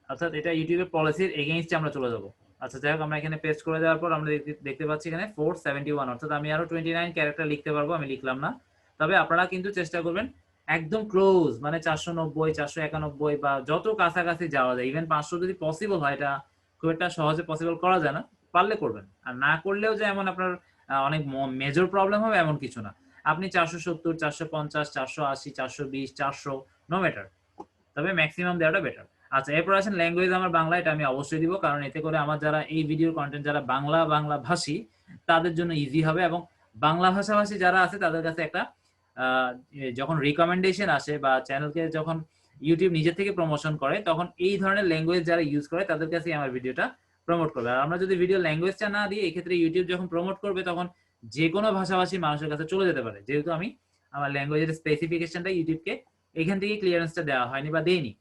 Speaker 1: অর্থাৎ এটা ইউটিউবের পলিসির এগেইনস্টে আমরা চলে যাব। আচ্ছা যাই হোক, আমরা এখানে পেস্ট করে দেওয়ার পর আমরা দেখতে পাচ্ছি এখানে 471, অর্থাৎ আমি আরো 29 ক্যারেক্টার লিখতে পারবো, আমি লিখলাম না। তবে আপনারা কিন্তু চেষ্টা করবেন একদম ক্লোজ, মানে 490 491 বা যত কাছাকাছি যাওয়া যায়। ইভেন 500 যদি পসিবল হয়, এটা খুব একটা সহজে পসিবল করা যায় না, পারলে করবেন। আর না করলেও যে এমন আপনার অনেক মেজর প্রবলেম হবে এমন কিছু না। আপনি 470 450 480 420 400 নো ম্যাটার, তবে ম্যাক্সিমাম দেওয়াটা বেটার। আচ্ছা, এরপর আসেন ল্যাঙ্গুয়েজ। আমার বাংলা, এটা আমি অবশ্যই দিব, কারণ এতে করে আমার যারা এই ভিডিওর কন্টেন্ট যারা বাংলা ভাষী, তাদের জন্য ইজি হবে, এবং বাংলা ভাষাভাষী যারা আছে তাদের কাছে একটা যখন রিকমেন্ডেশন আসে বা চ্যানেলকে যখন ইউটিউব নিজের থেকে প্রমোশন করে, তখন এই ধরনের ল্যাঙ্গুয়েজ যারা ইউজ করে তাদের কাছে আমার ভিডিওটা প্রমোট করবে। আর আমরা যদি ভিডিও ল্যাঙ্গুয়েজটা না দিই, এক্ষেত্রে ইউটিউব যখন প্রমোট করবে তখন যে কোনো ভাষাভাষী মানুষের কাছে চলে যেতে পারে, যেহেতু আমি আমার ল্যাঙ্গুয়েজের স্পেসিফিকেশনটা ইউটিউবকে এখান থেকে ক্লিয়ারেন্সটা দেওয়া হয়নি বা দেয়নি,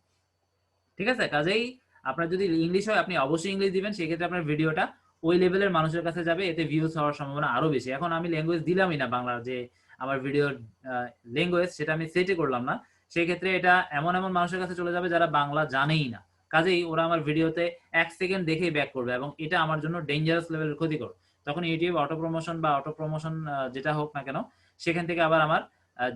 Speaker 1: ঠিক আছে। কাজেই আপনার যদি ইংলিশ হয়, আপনি অবশ্যই ইংলিশ দিবেন, সেক্ষেত্রে আপনার ভিডিওটা ওই লেভেলের মানুষের কাছে যাবে, এতে ভিউজ হওয়ার সম্ভাবনা আরো বেশি। এখন আমি ল্যাঙ্গুয়েজ দিলামই না বাংলার, যে আমার ভিডিওর ল্যাঙ্গুয়েজ সেটা আমি সেটই করলাম না, সেই ক্ষেত্রে এটা এমন এমন মানুষের কাছে চলে যাবে যারা বাংলা জানেই না। কাজেই ওরা আমার ভিডিওতে 1 সেকেন্ড দেখেই ব্যাক করবে, এবং এটা আমার জন্য ডেঞ্জারাস লেভেলের ক্ষতিকর। তখন ইউটিউব অটো প্রমোশন যেটা হোক না কেন, সেখান থেকে আবার আমার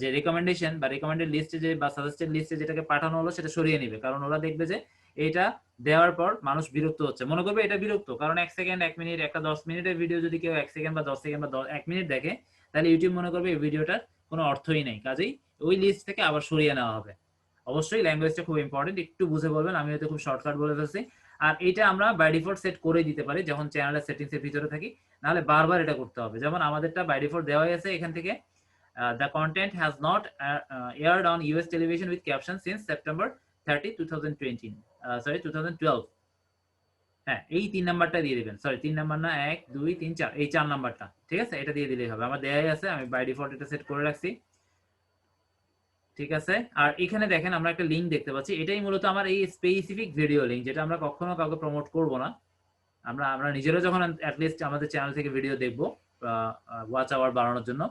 Speaker 1: যে রিকমেন্ডেশন বা রিকমেন্ডেড লিস্টে যে বা সাজেস্টেড লিস্টে যেটাকে পাঠানো হলো সেটা সরিয়ে নিবে, কারণ ওরা দেখবে যে এটা দেওয়ার পর মানুষ বিরক্ত হচ্ছে, মনে করবে এটা বিরক্ত, কারণ 1 সেকেন্ড 1 মিনিট একটা 10 মিনিটের ভিডিও যদি কেউ 1 সেকেন্ড বা 10 সেকেন্ড বা 1 মিনিট দেখে, তাহলে ইউটিউব মনে করবে এই ভিডিওটার কোনো অর্থই নেই, কাজেই ওই লিস্ট থেকে আবার সরিয়ে নেওয়া হবে। অবশ্যই ল্যাঙ্গুয়েজটা খুব ইম্পর্টেন্ট, একটু বুঝে বলবেন, আমি হয়তো খুব শর্টকাট বলে ফেলছি। আর এটা আমরা বাই ডিফল্ট সেট করে দিতে পারি যখন চ্যানেলের সেটিংস এর ভিতরে থাকি, নাহলে বারবার এটা করতে হবে। যেমন আমাদেরটা বাই ডিফল্ট দেওয়াই আছে এখান থেকে, the content has not aired on US television with caption since September 30, 2020 2012। হ্যাঁ, এই 3 নাম্বারটা দিয়ে দিবেন, সরি 3 নাম্বার না, 1 2 3 4, এই 4 নাম্বারটা, ঠিক আছে, এটা দিয়ে দিলেই হবে। আমার দেয়াই আছে, আমি বাই ডিফল্ট এটা সেট করে রাখছি, ঠিক আছে। আর এখানে দেখেন আমরা একটা লিংক দেখতে পাচ্ছি, এটাই মূলত আমার এই স্পেসিফিক ভিডিও লিংক, যেটা আমরা কখনো কাউকে প্রমোট করব না। আমরা নিজেরা যখন অ্যাটলিস্ট আমাদের চ্যানেল থেকে ভিডিও দেখবো ওয়াচ আওয়ার বাড়ানোর জন্য,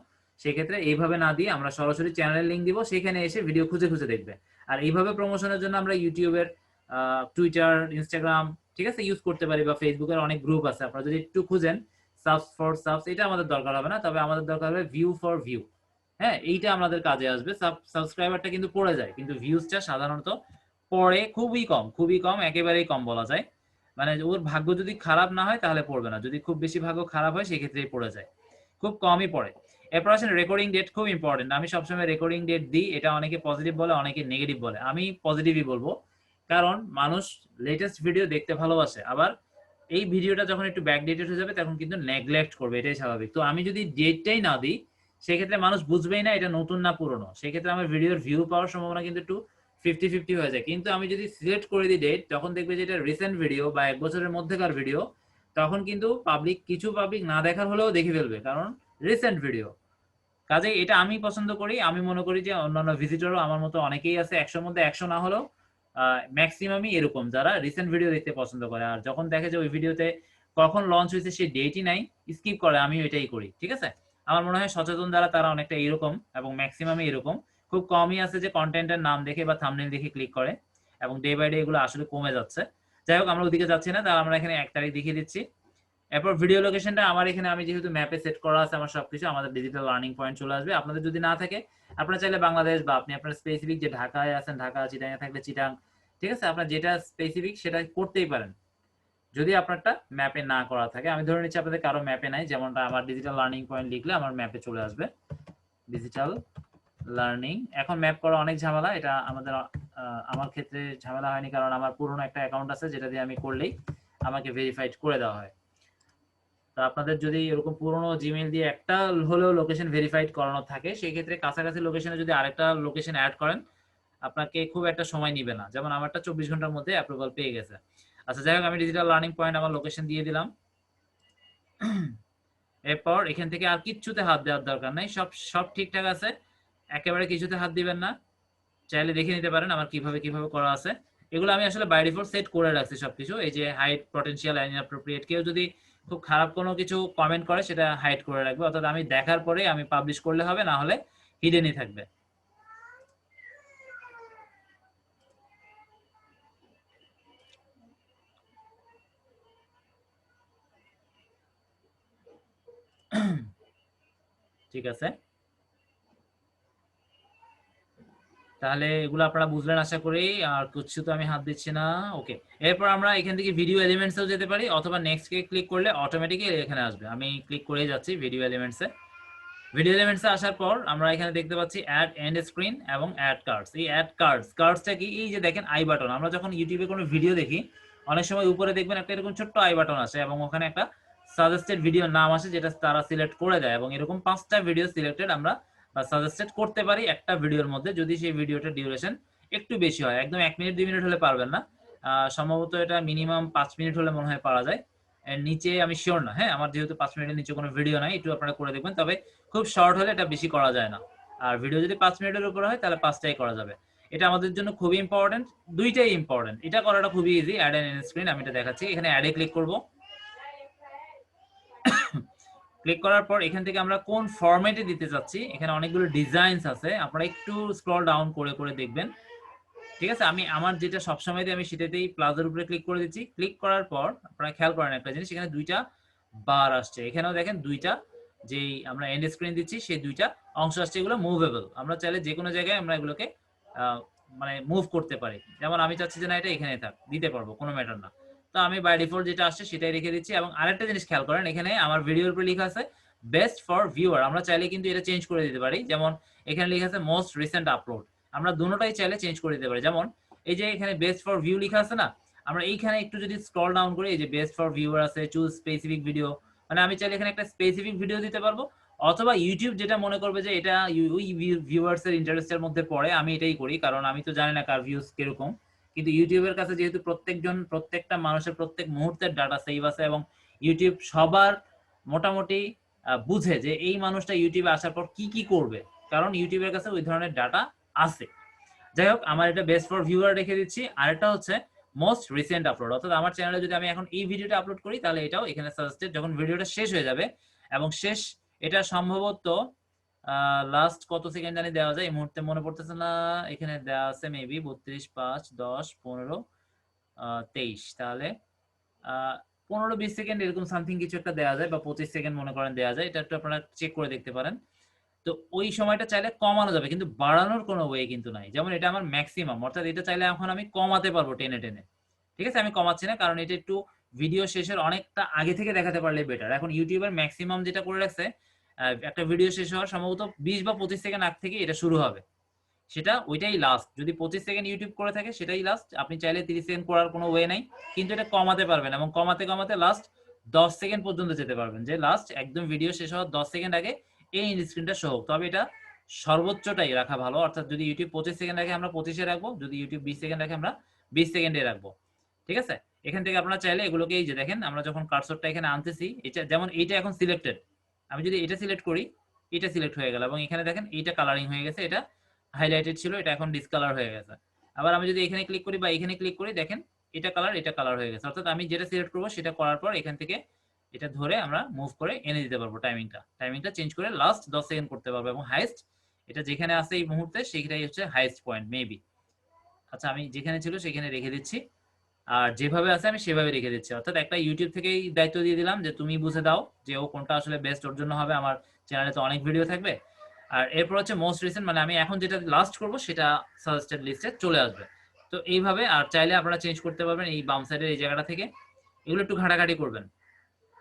Speaker 1: সেক্ষেত্রে এইভাবে না দিয়ে আমরা সরাসরি চ্যানেলের লিংক দিব, সেখানে এসে ভিডিও খুঁজে খুঁজে দেখবে। আর এইভাবে প্রমোশনের জন্য আমরা ইউটিউবের, টুইটার, ইনস্টাগ্রাম, ঠিক আছে, ইউজ করতে পারি, বা ফেসবুকের অনেক গ্রুপ আছে, আপনারা যদি একটু খুঁজেন সাবস ফর সাবস, এটা আমাদের দরকার হবে না, তবে আমাদের দরকার হবে ভিউ ফর ভিউ। হ্যাঁ, এইটা আমাদের কাজে আসবে। সাবস্ক্রাইবারটা কিন্তু পড়ে যায়, কিন্তু ভিউজটা সাধারণত পড়ে খুবই কম, খুবই কম, একেবারেই কম বলা যায়। মানে ওর ভাগ্য যদি খারাপ না হয় তাহলে পড়বে না, যদি খুব বেশি ভাগ্য খারাপ হয় সেক্ষেত্রেই পড়ে যায়, খুব কমই পড়ে। এরপর আসেন রেকর্ডিং ডেট, খুব ইম্পর্টেন্ট। আমি সবসময় রেকর্ডিং ডেট দিই, এটা অনেকে পজিটিভ বলে, অনেকে নেগেটিভ বলে, আমি পজিটিভই বলবো, কারণ মানুষ লেটেস্ট ভিডিও দেখতে ভালোবাসে। আবার এই ভিডিওটা যখন একটু ব্যাকডেটেড হয়ে যাবে তখন কিন্তু নেগলেক্ট করবে, এটাই স্বাভাবিক। তো আমি যদি ডেটটাই না দিই, সেক্ষেত্রে মানুষ বুঝবেই না এটা নতুন না পুরনো, সেক্ষেত্রে আমার ভিডিওর ভিউ পাওয়ার সম্ভাবনা কিন্তু একটু 50-50 হয়ে যায়। কিন্তু আমি যদি সিলেক্ট করে দিই ডেট, তখন দেখবে যে এটা রিসেন্ট ভিডিও বা 1 বছরের মধ্যেকার ভিডিও, তখন কিন্তু কিছু পাবলিক না দেখার হলেও দেখে ফেলবে, কারণ রিসেন্ট ভিডিও। কাজে এটা আমি পছন্দ করি, আমি মনে করি যে অন্যান্য ভিজিটরও আমার মতো অনেকেই আছে, 100-র মধ্যে 100 না হলেও ম্যাক্সিমামই এরকম, যারা রিসেন্ট ভিডিও দেখতে পছন্দ করে। আর যখন দেখে যে ওই ভিডিওতে কখন লঞ্চ হয়েছে সেই ডেটই নাই, স্কিপ করে, আমিও এটাই করি, ঠিক আছে। আমার মনে হয় সচেতন যারা তারা অনেকটা এরকম, এবং ম্যাক্সিমামই এরকম। খুব কমই আছে যে কন্টেন্টের নাম দেখে বা থাম্বনেল দেখে ক্লিক করে, এবং ডে বাই ডে এগুলো আসলে কমে যাচ্ছে। যাই হোক, আমরা ওদিকে যাচ্ছি না, তাহলে আমরা এখানে 1 তারিখ দেখিয়ে দিচ্ছি। এরপর ভিডিও লোকেশনটা আমার এখানে, আমি যেহেতু ম্যাপে সেট করা আছে আমার সবকিছু, আমাদের ডিজিটাল লার্নিং পয়েন্ট চলে আসবে। আপনাদের যদি না থাকে, আপনারা চাইলে বাংলাদেশ, বা আপনি আপনার স্পেসিফিক যে ঢাকায় আছেন ঢাকা, চিটাঙে থাকলে চিটাং, ঠিক আছে, আপনার যেটা স্পেসিফিক সেটা করতেই পারেন, যদি আপনারটা ম্যাপে না করা থাকে। আমি ধরে নিচ্ছি আপনাদের কারো ম্যাপে নাই, যেমনটা আমার ডিজিটাল লার্নিং পয়েন্ট লিখলে আমার ম্যাপে চলে আসবে ডিজিটাল লার্নিং। এখন ম্যাপ করা অনেক ঝামেলা, এটা আমাদের আমার ক্ষেত্রে ঝামেলা হয়নি, কারণ আমার পুরনো একটা অ্যাকাউন্ট আছে যেটা দিয়ে আমি করলেই আমাকে ভেরিফাইড করে দেওয়া হয়। তো আপনাদের যদি এরকম পুরনো জিমেইল দিয়ে একটা হলেও লোকেশন ভেরিফাইড করানো থাকে, সেই ক্ষেত্রে কাছাকাছি লোকেশনে যদি আরেকটা লোকেশন অ্যাড করেন, আপনাকে খুব একটা সময় নিবে না। যেমন আমারটা 24 ঘন্টার মধ্যে অ্যাপ্রুভাল পেয়ে গেছে। আচ্ছা, যাই হোক, আমি ডিজিটাল লার্নিং পয়েন্ট আমার লোকেশন দিয়ে দিলাম। এরপর এখান থেকে আর কিচ্ছুতে হাত দেওয়ার দরকার নাই, সব সব ঠিকঠাক আছে, একেবারে কিছুতে হাত দিবেন না। চাইলে দেখে নিতে পারেন আমার কিভাবে কিভাবে করা আছে। এগুলো আমি আসলে বাই ডিফল্ট সেট করে রাখছি সবকিছু। এই যে হাইড পটেনশিয়াল অ্যান্ড ইনঅ্যাপ্রোপ্রিয়েট, কেউ যদি খুব খারাপ কোনো কিছু কমেন্ট করে সেটা হাইড করে রাখবে, অর্থাৎ আমি দেখার পরে আমি পাবলিশ করলে হবে, না হলে হিডেনই থাকবে। ঠিক আছে, তাহলে এগুলো আপনারা বুঝলেন আশা করি, আর কিছু তো আমি হাত দিচ্ছি না। ওকে, এরপর আমরা এখান থেকে ভিডিও এলিমেন্টসেও যেতে পারি, অথবা নেক্সট কে ক্লিক করলে অটোমেটিক্যালি এখানে আসবে। আমি ক্লিক করে যাচ্ছি ভিডিও এলিমেন্টসে। ভিডিও এলিমেন্টসে আসার পর আমরা এখানে দেখতে পাচ্ছি অ্যাড এন্ড স্ক্রিন এবং অ্যাড কার্ডস। এই অ্যাড কার্ডসটা কি? এই যে দেখেন আই বাটন, আমরা যখন ইউটিউবে কোনো ভিডিও দেখি অনেক সময় উপরে দেখবেন একটা এরকম ছোট্ট আই বাটন আসে, এবং ওখানে একটা সাজেস্টেড ভিডিওর নাম আসে যেটা তারা সিলেক্ট করে দেয়, এবং এরকম 5টা ভিডিও সিলেক্টেড আমরা সাজেস্টেড করতে পারি একটা ভিডিওর মধ্যে, যদি সেই ভিডিওটার ডিউরেশন একটু বেশি হয়। একদম 1 মিনিট 2 মিনিট হলে পারবেন না, সম্ভবত এটা মিনিমাম 5 মিনিট হলে মনে হয় পারা যায়। এর নিচে আমি শিওর না, হ্যাঁ, আমার যেহেতু 5 মিনিটের নিচে কোনো ভিডিও নাই, একটু আপনারা করে দেখবেন। তবে খুব শর্ট হলে এটা বেশি করা যায় না, আর ভিডিও যদি 5 মিনিটের উপরে হয় তাহলে 5টাই করা যাবে। এটা আমাদের জন্য খুবই ইম্পর্টেন্ট, দুইটাই ইম্পর্টেন্ট। এটা করাটা খুবই ইজি, অ্যাড এন্ড স্ক্রিন, আমি এটা দেখাচ্ছি। এখানে অ্যাডে ক্লিক করব। ক্লিক করার পর এখান থেকে আমরা কোন ফরম্যাটে দিতে চাচ্ছি, এখানে অনেকগুলো ডিজাইনস আছে, আপনারা একটু স্ক্রল ডাউন করে করে দেখবেন, ঠিক আছে। আমি আমার যেটা সবসময় দিই আমি সেটাতেই প্লাজের উপরে ক্লিক করে দিচ্ছি। ক্লিক করার পর আপনারা খেয়াল করেন একটা জিনিস, এখানে 2টা বার আসছে, এখানেও দেখেন 2টা, যেই আমরা এন্ড স্ক্রিন দিচ্ছি সেই 2টা অংশ আসছে, এগুলো মুভেবল। আমরা চাইলে যে কোনো জায়গায় আমরা এগুলোকে মানে মুভ করতে পারি। যেমন আমি চাচ্ছি যে না এটা এখানে থাক, দিতে পারবো, কোনো ম্যাটার না। তো আমি বাই ডিফল্ট যেটা আসছে সেটাই রেখে দিচ্ছি। এবং আরেকটা জিনিস খেয়াল করেন, এখানে আমার ভিডিওর উপরে লেখা আছে বেস্ট ফর ভিউয়ার। আমরা চাইলে কিন্তু এটা চেঞ্জ করে দিতে পারি। যেমন এখানে লেখা আছে মোস্ট রিসেন্ট আপলোড, আমরা দুটোটাই চাইলে চেঞ্জ করে দিতে পারি। যেমন এই যে এখানে বেস্ট ফর ভিউ লেখা আছে না, আমরা এইখানে একটু যদি স্ক্রল ডাউন করি, এই যে বেস্ট ফর ভিউয়ার আছে, চুজ স্পেসিফিক ভিডিও, মানে আমি চাইলে এখানে একটা স্পেসিফিক ভিডিও দিতে পারবো। অথবা ইউটিউব যেটা মনে করবে যে এটা ওই ভিউয়ার্স এর ইন্টারেস্টের মধ্যে পড়ে, আমি এটাই করি, কারণ আমি তো জানি না কার ভিউজ কিরকম। কিন্তু ইউটিউবের কাছে যেহেতু প্রত্যেকটা মানুষের প্রত্যেক মুহূর্তের ডাটা সেভ আছে, এবং ইউটিউব সবার মোটামুটি বুঝে যে এই মানুষটা ইউটিউবে আসার পর কি কি করবে, কারণ ইউটিউবের কাছে ওই ধরনের ডাটা আছে। যাই হোক, আমার এটা বেস্ট ফর ভিউয়ার রেখে দিচ্ছি। আর এটা হচ্ছে মোস্ট রিসেন্ট আপলোড, অর্থাৎ আমার চ্যানেলে যদি আমি এখন এই ভিডিওটা আপলোড করি, তাহলে এটাও এখানে সাজেস্টেড যখন ভিডিওটা শেষ হয়ে যাবে। এবং শেষ, এটা সম্ভবত লাস্ট কত সেকেন্ড জানি দেওয়া যায়, এই মুহূর্তে মনে পড়তেছে না। এখানে দেওয়া আছে মেবি 32, 5, 10, 15, 23, তাহলে 15-20 সেকেন্ড এরকম সামথিং কিছু একটা দেওয়া যায়, বা 25 সেকেন্ড মনে করেন দেওয়া যায়। এটা একটু আপনারা চেক করে দেখতে পারেন। তো ওই সময়টা চাইলে কমানো যাবে, কিন্তু বাড়ানোর কোনো ওয়ে কিন্তু নাই। যেমন এটা আমার ম্যাক্সিমাম, অর্থাৎ এটা চাইলে এখন আমি কমাতে পারবো টেনে টেনে। ঠিক আছে, আমি কমাচ্ছি না, কারণ এটা একটু ভিডিও শেষের অনেকটা আগে থেকে দেখাতে পারলে বেটার। এখন ইউটিউবের ম্যাক্সিমাম যেটা করে রাখছে, একটা ভিডিও শেষ হওয়ার সম্ভবত 20 বা 25 সেকেন্ড আগ থেকে এটা শুরু হবে, সেটা ওইটাই লাস্ট। যদি 25 সেকেন্ড ইউটিউব করে থাকে সেটাই লাস্ট। আপনি চাইলে 30 সেকেন্ড করার কোনো ওয়ে নাই, কিন্তু এটা কমাতে পারবেন, এবং কমাতে কমাতে লাস্ট 10 সেকেন্ড পর্যন্ত যেতে পারবেন, যে লাস্ট একদম ভিডিও শেষ হওয়ার 10 সেকেন্ড আগে এই এন্ড স্ক্রিনটা শো হোক। তবে এটা সর্বোচ্চটাই রাখা ভালো, অর্থাৎ যদি ইউটিউব 25 সেকেন্ড রাখে আমরা 25-এ রাখবো, যদি ইউটিউব 20 সেকেন্ড রাখে আমরা 20 সেকেন্ডে রাখবো। ঠিক আছে, এখান থেকে আপনারা চাইলে এগুলোকে, এই যে দেখেন আমরা যখন কার্সরটা এখানে আনতেছি, এটা যেমন এইটা এখন সিলেক্টেড, আমি যদি এটা সিলেক্ট করি, এটা সিলেক্ট হয়ে গেল, এবং এখানে দেখেন এইটা কালারিং হয়ে গেছে, এটা হাইলাইটেড ছিল, এটা এখন ডিসকালার হয়ে গেছে। আবার আমি যদি এখানে ক্লিক করি বা এখানে ক্লিক করি, দেখেন এটা কালার, এটা কালার হয়ে গেছে। অর্থাৎ আমি যেটা সিলেক্ট করবো সেটা করার পর এখান থেকে এটা ধরে আমরা মুভ করে এনে দিতে পারবো, টাইমিংটা চেঞ্জ করে লাস্ট 10 সেকেন্ড করতে পারবো, এবং হাইস্ট এটা যেখানে আছে এই মুহূর্তে সেটাই হচ্ছে হাইস্ট পয়েন্ট মেবি। আচ্ছা, আমি যেখানে ছিল সেখানে রেখে দিচ্ছি, আর যেভাবে আছে আমি সেভাবে রেখে দিচ্ছি। অর্থাৎ একটা ইউটিউব থেকেই দায়িত্ব দিয়ে দিলাম যে তুমি বুঝে দাও যে ও কোনটা আসলে বেস্ট ওর জন্য হবে। আমার চ্যানেলে তো অনেক ভিডিও থাকবে। আর এরপর হচ্ছে মোস্ট রিসেন্ট, মানে আমি এখন যেটা লাস্ট করব সেটা সাজেস্টেড লিস্টে চলে আসবে। তো এইভাবে, আর চাইলে আপনারা চেঞ্জ করতে পারবেন এই বাম সাইডের এই জায়গাটা থেকে। এগুলো একটু ঘাটাঘাটি করবেন।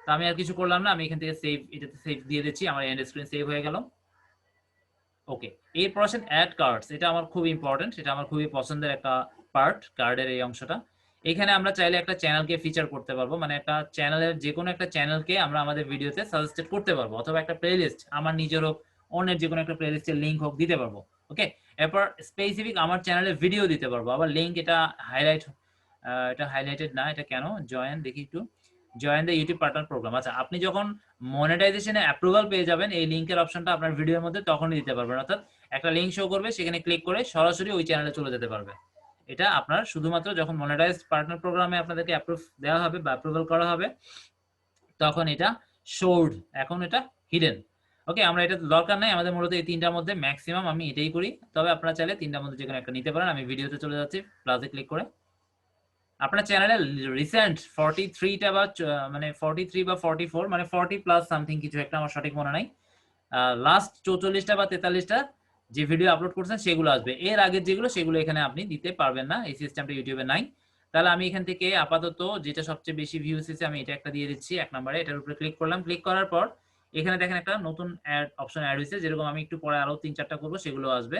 Speaker 1: তো আমি আর কিছু করলাম না, আমি এখান থেকে সেভ, এটাতে সেভ দিয়ে দিচ্ছি, আমার এন্ড স্ক্রিন সেভ হয়ে গেল। ওকে, এরপর আসেন অ্যাড কার্ডস। এটা আমার খুব ইম্পর্টেন্ট, এটা আমার খুবই পছন্দের একটা পার্ট, কার্ডের এই অংশটা। এখানে আমরা চাইলে একটা চ্যানেলকে ফিচার করতে পারবো, মানে একটা চ্যানেলের যে কোনো একটা চ্যানেলকে আমরা আমাদের ভিডিওতে সাজেস্টেড করতে পারবো, অথবা একটা প্লেলিস্ট, আমার নিজের হোক, অন্যের যে কোনো একটা প্লেলিস্টের লিঙ্ক হোক, দিতে পারবো। ওকে, এরপর স্পেসিফিক আমার চ্যানেলের ভিডিও দিতে পারবো, আবার লিঙ্ক, এটা হাইলাইট, এটা হাইলাইটেড না, এটা কেন, জয়েন দেখি একটু, join the YouTube partner program. আচ্ছা, আপনি যখন মনিটাইজেশনে অ্যাপ্রুভাল পেয়ে যাবেন, এই লিঙ্কের অপশনটা আপনার ভিডিওর মধ্যে তখনই দিতে পারবেন। অর্থাৎ একটা লিঙ্ক শো করবে, সেখানে ক্লিক করে সরাসরি ওই চ্যানেলে চলে যেতে পারবে। এটা আপনার শুধুমাত্র যখন মনিটাইজড পার্টনার প্রোগ্রামে আপনাদেরকে অ্যাপ্রুভ দেওয়া হবে বা অ্যাপ্রুভাল করা হবে, তখন এটা শোড, এখন এটা হিডেন। ওকে, আমরা এটা দরকার নাই আমাদের, মূলত এই তিনটার মধ্যে ম্যাক্সিমাম আমি এটাই করি। তবে আপনারা চাইলে তিনটার মধ্যে যে কোনো একটা নিতে পারেন। আমি ভিডিওতে চলে যাচ্ছি, প্লাসে ক্লিক করে আপনার চ্যানেলে রিসেন্ট 43টা বা মানে 43 বা 44, মানে 40 প্লাস সামথিং কিছু একটা, আমার সঠিক মনে নাই, লাস্ট 44টা বা 43টা যে ভিডিও আপলোড করছেন সেগুলো আসবে। এর আগের যেগুলো, সেগুলো এখানে আপনি দিতে পারবেন না, এই সিস্টেমটা ইউটিউবে নাই। তাহলে আমি এখান থেকে আপাতত যেটা সবচেয়ে বেশি ভিউজ এসেছে আমি এটা একটা দিয়ে দিচ্ছি, 1 নম্বরে। এটার উপরে ক্লিক করলাম, ক্লিক করার পর এখানে দেখেন একটা নতুন অ্যাড অপশন অ্যাড হয়েছে, যেরকম আমি একটু পরে আরো 3-4টা করবো, সেগুলো আসবে।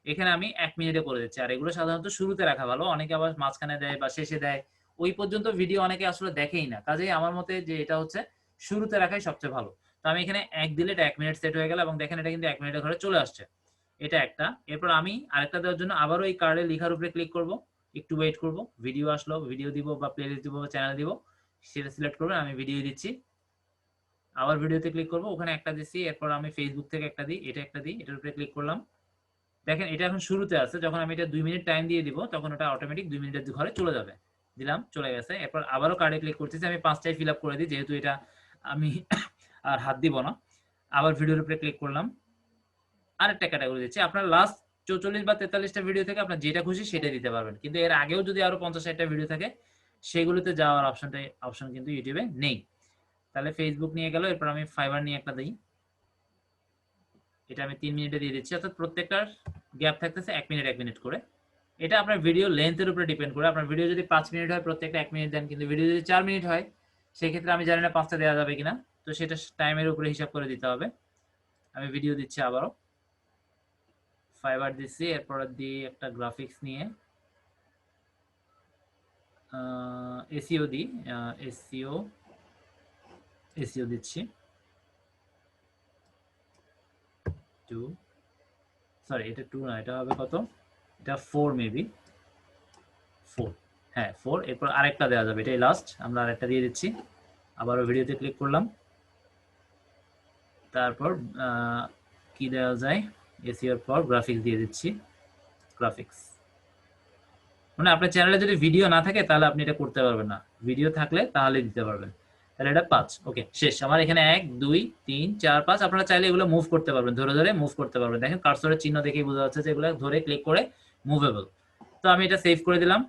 Speaker 1: এখানে আমি 1 মিনিটে করে দিচ্ছি। আর এগুলো সাধারণত শুরুতে রাখা ভালো, অনেকে আবার মাঝখানে দেয় বা শেষে দেয়, ওই পর্যন্ত ভিডিও অনেকে আসলে দেখেই না। কাজেই আমার মতে যে এটা হচ্ছে শুরুতে রাখাই সবচেয়ে ভালো। তো আমি এখানে 1 দিলে এটা 1 মিনিট সেট হয়ে গেল, এবং দেখেন এটা কিন্তু 1 মিনিটের ঘরে চলে আসছে। এটা একটা। এরপর আমি আরেকটা দেওয়ার জন্য আবারও এই কার্ডে লেখার উপরে ক্লিক করব, একটু ওয়েট করব, ভিডিও আসলো, ভিডিও দিব বা প্লেলিস্ট দিব বা চ্যানেল দিব, সেটা সিলেক্ট করবেন, আমি ভিডিও দিচ্ছি। আবার ভিডিওতে ক্লিক করব, ওখানে একটা দিচ্ছি। এরপর আমি ফেসবুক থেকে একটা দিই, এটা একটা দিই, এটার উপরে ক্লিক করলাম। দেখেন এটা এখন শুরুতে আছে, যখন আমি এটা 2 মিনিট টাইম দিয়ে দিব, তখন ওটা অটোমেটিক 2 মিনিটের ঘরে চলে যাবে। দিলাম, চলে গেছে। এরপর আবারও কার্ডে ক্লিক করতেছি, আমি 5টাই ফিল আপ করে দিই, যেহেতু এটা আমি আর হাত দিব না। আবার ভিডিওর উপরে ক্লিক করলাম, আরেকটা ক্যাটাগরি দিচ্ছি। আপনার লাস্ট 44 বা 43টা ভিডিও থেকে আপনার যেটা খুশি সেটা দিতে পারবেন, কিন্তু এর আগেও যদি আরো 50-60টা ভিডিও থাকে, সেগুলোতে যাওয়ার অপশন কিন্তু ইউটিউবে নেই। তাহলে ফেসবুক নিয়ে গেল। এরপর আমি ফাইবার নিয়ে একটা দিই, এটা আমি 3 মিনিটে দিয়ে দিচ্ছি, অর্থাৎ প্রত্যেকটার গ্যাপ থাকতেছে 1 মিনিট 1 মিনিট করে। এটা আপনার ভিডিও লেন্থের উপরে ডিপেন্ড করে। আপনার ভিডিও যদি 5 মিনিট হয় প্রত্যেকটা 1 মিনিট দেন, কিন্তু ভিডিও যদি 4 মিনিট হয় সেক্ষেত্রে আমি জানি না 5টা দেওয়া যাবে কিনা, তো সেটা টাইমের উপরে হিসাব করে দিতে হবে। আমি ভিডিও দিচ্ছি আবারও, ফাইবার দিচ্ছি, এরপর দিই একটা গ্রাফিক্স নিয়ে এসইও দিই, এসইও দিচ্ছি 2, সরি এটা 2 না, এটা হবে কত, এটা 4 মেবি 4, হ্যাঁ 4। এরপর আরেকটা দেওয়া যাবে, এটাই লাস্ট, আমরা আরেকটা দিয়ে দিচ্ছি। আবারও ভিডিওতে ক্লিক করলাম, তারপর কি দেওয়া যায়, এসইওর পর গ্রাফিক্স দিয়ে দিচ্ছি, গ্রাফিক্স। মানে আপনার চ্যানেলে যদি ভিডিও না থাকে তাহলে আপনি এটা করতে পারবেন না, ভিডিও থাকলে তাহলে দিতে পারবেন। তাহলে এটা 5, ওকে শেষ। আমার এখানে 1 2 3 4 5, আপনারা চাইলে এগুলো মুভ করতে পারবেন, ধরে ধরে মুভ করতে পারবেন। দেখেন কার্সরের চিহ্ন দেখেই বোঝা যাচ্ছে যে এগুলো ধরে ক্লিক করে মুভেবল। তো আমি এটা সেভ করে দিলাম।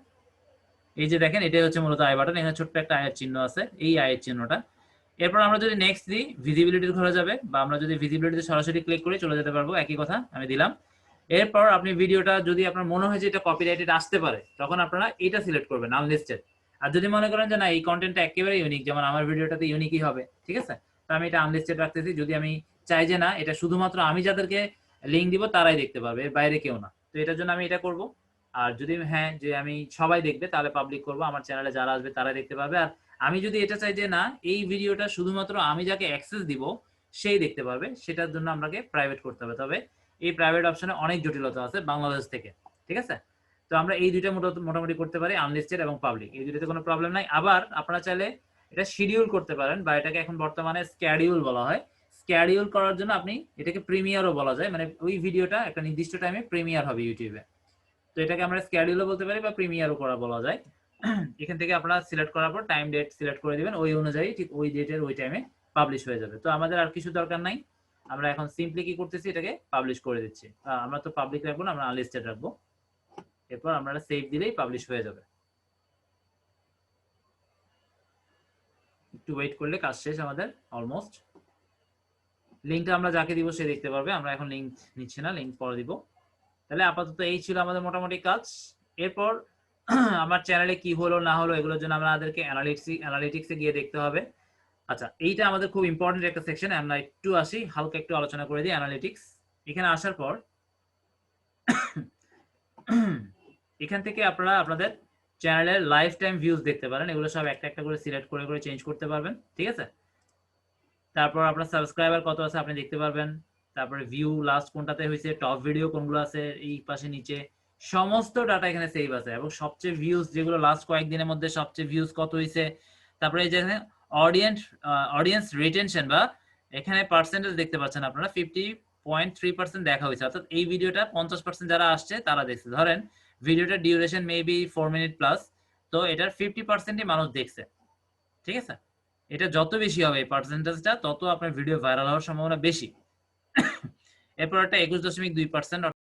Speaker 1: এই যে দেখেন এটাই হচ্ছে মূলত আই বাটন, এখানে ছোট্ট একটা আয়ের চিহ্ন আছে, এই আয়ের চিহ্নটা। এরপর আমরা যদি নেক্সট দিই ভিজিবিলিটির ঘরে যাবে, বা আমরা যদি ভিজিবিলিটিতে সরাসরি ক্লিক করে চলে যেতে পারবো, একই কথা আমি দিলাম। এরপর আপনি ভিডিওটা যদি আপনার মনে হয় যে এটা কপিরাইটেড আসতে পারে, তখন আপনারা এটা সিলেক্ট করবেন আনলিস্টেড। আর যদি মনে করেন যে না এই কন্টেন্টটা একেবারে ইউনিক, যেমন আমার ভিডিওটাতে ইউনিকই হবে, ঠিক আছে, তো আমি এটা আনলিস্টেড রাখতেছি। যদি আমি চাই যে না এটা শুধুমাত্র আমি যাদেরকে লিঙ্ক দিব তারাই দেখতে পারবে, এর বাইরে কেউ না, তো এটার জন্য আমি এটা করব। আর যদি হ্যাঁ যে আমি সবাই দেখবে তাহলে পাবলিক করব, আমার চ্যানেলে যারা আসবে তারাই দেখতে পাবে। আর আমি যদি এটা চাই যে না এই ভিডিওটা শুধুমাত্র আমি যাকে অ্যাক্সেস দিব সেই দেখতে পারবে, সেটার জন্য আপনাকে প্রাইভেট করতে হবে। তবে এই প্রাইভেট অপশনে অনেক জটিলতা আছে বাংলাদেশ থেকে, ঠিক আছে। তো আমরা এই দুইটা মোটামুটি করতে পারি, আনলিস্টেড এবং পাবলিক, এই দুইটাতে কোনো প্রবলেম নাই। আবার আপনারা চাইলে এটা শিডিউল করতে পারেন, বা এটাকে এখন বর্তমানে স্ক্যাডিউল বলা হয়। স্ক্যাডিউল করার জন্য আপনি এটাকে প্রিমিয়ারও বলা যায়, মানে ওই ভিডিওটা একটা নির্দিষ্ট টাইমে প্রিমিয়ার হবে ইউটিউবে, তো এটাকে আমরা স্ক্যাডিউলও বলতে পারি বা প্রিমিয়ারও করা বলা যায়। এখান থেকে আপনারা সিলেক্ট করার পর টাইম ডেট সিলেক্ট করে দিবেন, ওই অনুযায়ী ঠিক ওই ডেটের ওই টাইমে পাবলিশ হয়ে যাবে। তো আমাদের আর কিছু দরকার নাই, আমরা এখন সিম্পলি কি করতেছি এটাকে পাবলিশ করে দিচ্ছি। আমরা তো পাবলিক রাখবো না, আমরা আনলিস্টেড রাখবো। এরপর আমরা সেভ দিলেই পাবলিশ হয়ে যাবে। একটু ওয়েট করলে কাজ শেষ আমাদের অলমোস্ট। লিঙ্কটা আমরা যাকে দিব সে দেখতে পারবে, আমরা এখন লিঙ্ক নিচ্ছি না, লিঙ্ক পরে দিব। তাহলে আপাতত এই ছিল আমাদের মোটামুটি কাজ। এরপর আমার চ্যানেলে কি হলো না হলো এগুলোর জন্য আমাদেরকে অ্যানালিটিক্সে গিয়ে দেখতে হবে। আচ্ছা এইটা আমাদের খুব ইম্পর্টেন্ট একটা সেকশন, আমরা একটু আসি হালকা একটু আলোচনা করে দিই অ্যানালিটিক্স। এখানে আসার পর এখান থেকে আপনারা আপনাদের চ্যানেলের লাইফ টাইম ভিউজ দেখতে পারেন, এগুলো সব একটা একটা করে সিলেক্ট করে করে চেঞ্জ করতে পারবেন, ঠিক আছে। তারপর আপনার সাবস্ক্রাইবার কত আছে আপনি দেখতে পারবেন, তারপরে ভিউ লাস্ট কোনটাতে হয়েছে, টপ ভিডিও কোনগুলো আছে এই পাশে নিচে সমস্ত ডাটা এখানে সেভ আছে, এবং সবচেয়ে ভিউজ যেগুলো লাস্ট কয়েকদিনের মধ্যে সবচেয়ে ভিউজ কত হয়েছে। তারপরে এই যে অডিয়েন্স রিটেনশন বা এখানে পার্সেন্টেজ দেখতে পাচ্ছেন আপনারা 50.3% দেখা হয়েছে, অর্থাৎ এই ভিডিওটা 50% যারা আসছে তারা দেখছে। ধরেন ভিডিওটার ডিউরেশন মেবি 4 মিনিট প্লাস, তো এটার 50%ই মানুষ দেখছে, ঠিক আছে। এটা যত বেশি হবে এই পার্সেন্টেজটা তত আপনার ভিডিও ভাইরাল হওয়ার সম্ভাবনা বেশি। এরপর একটা 21.2%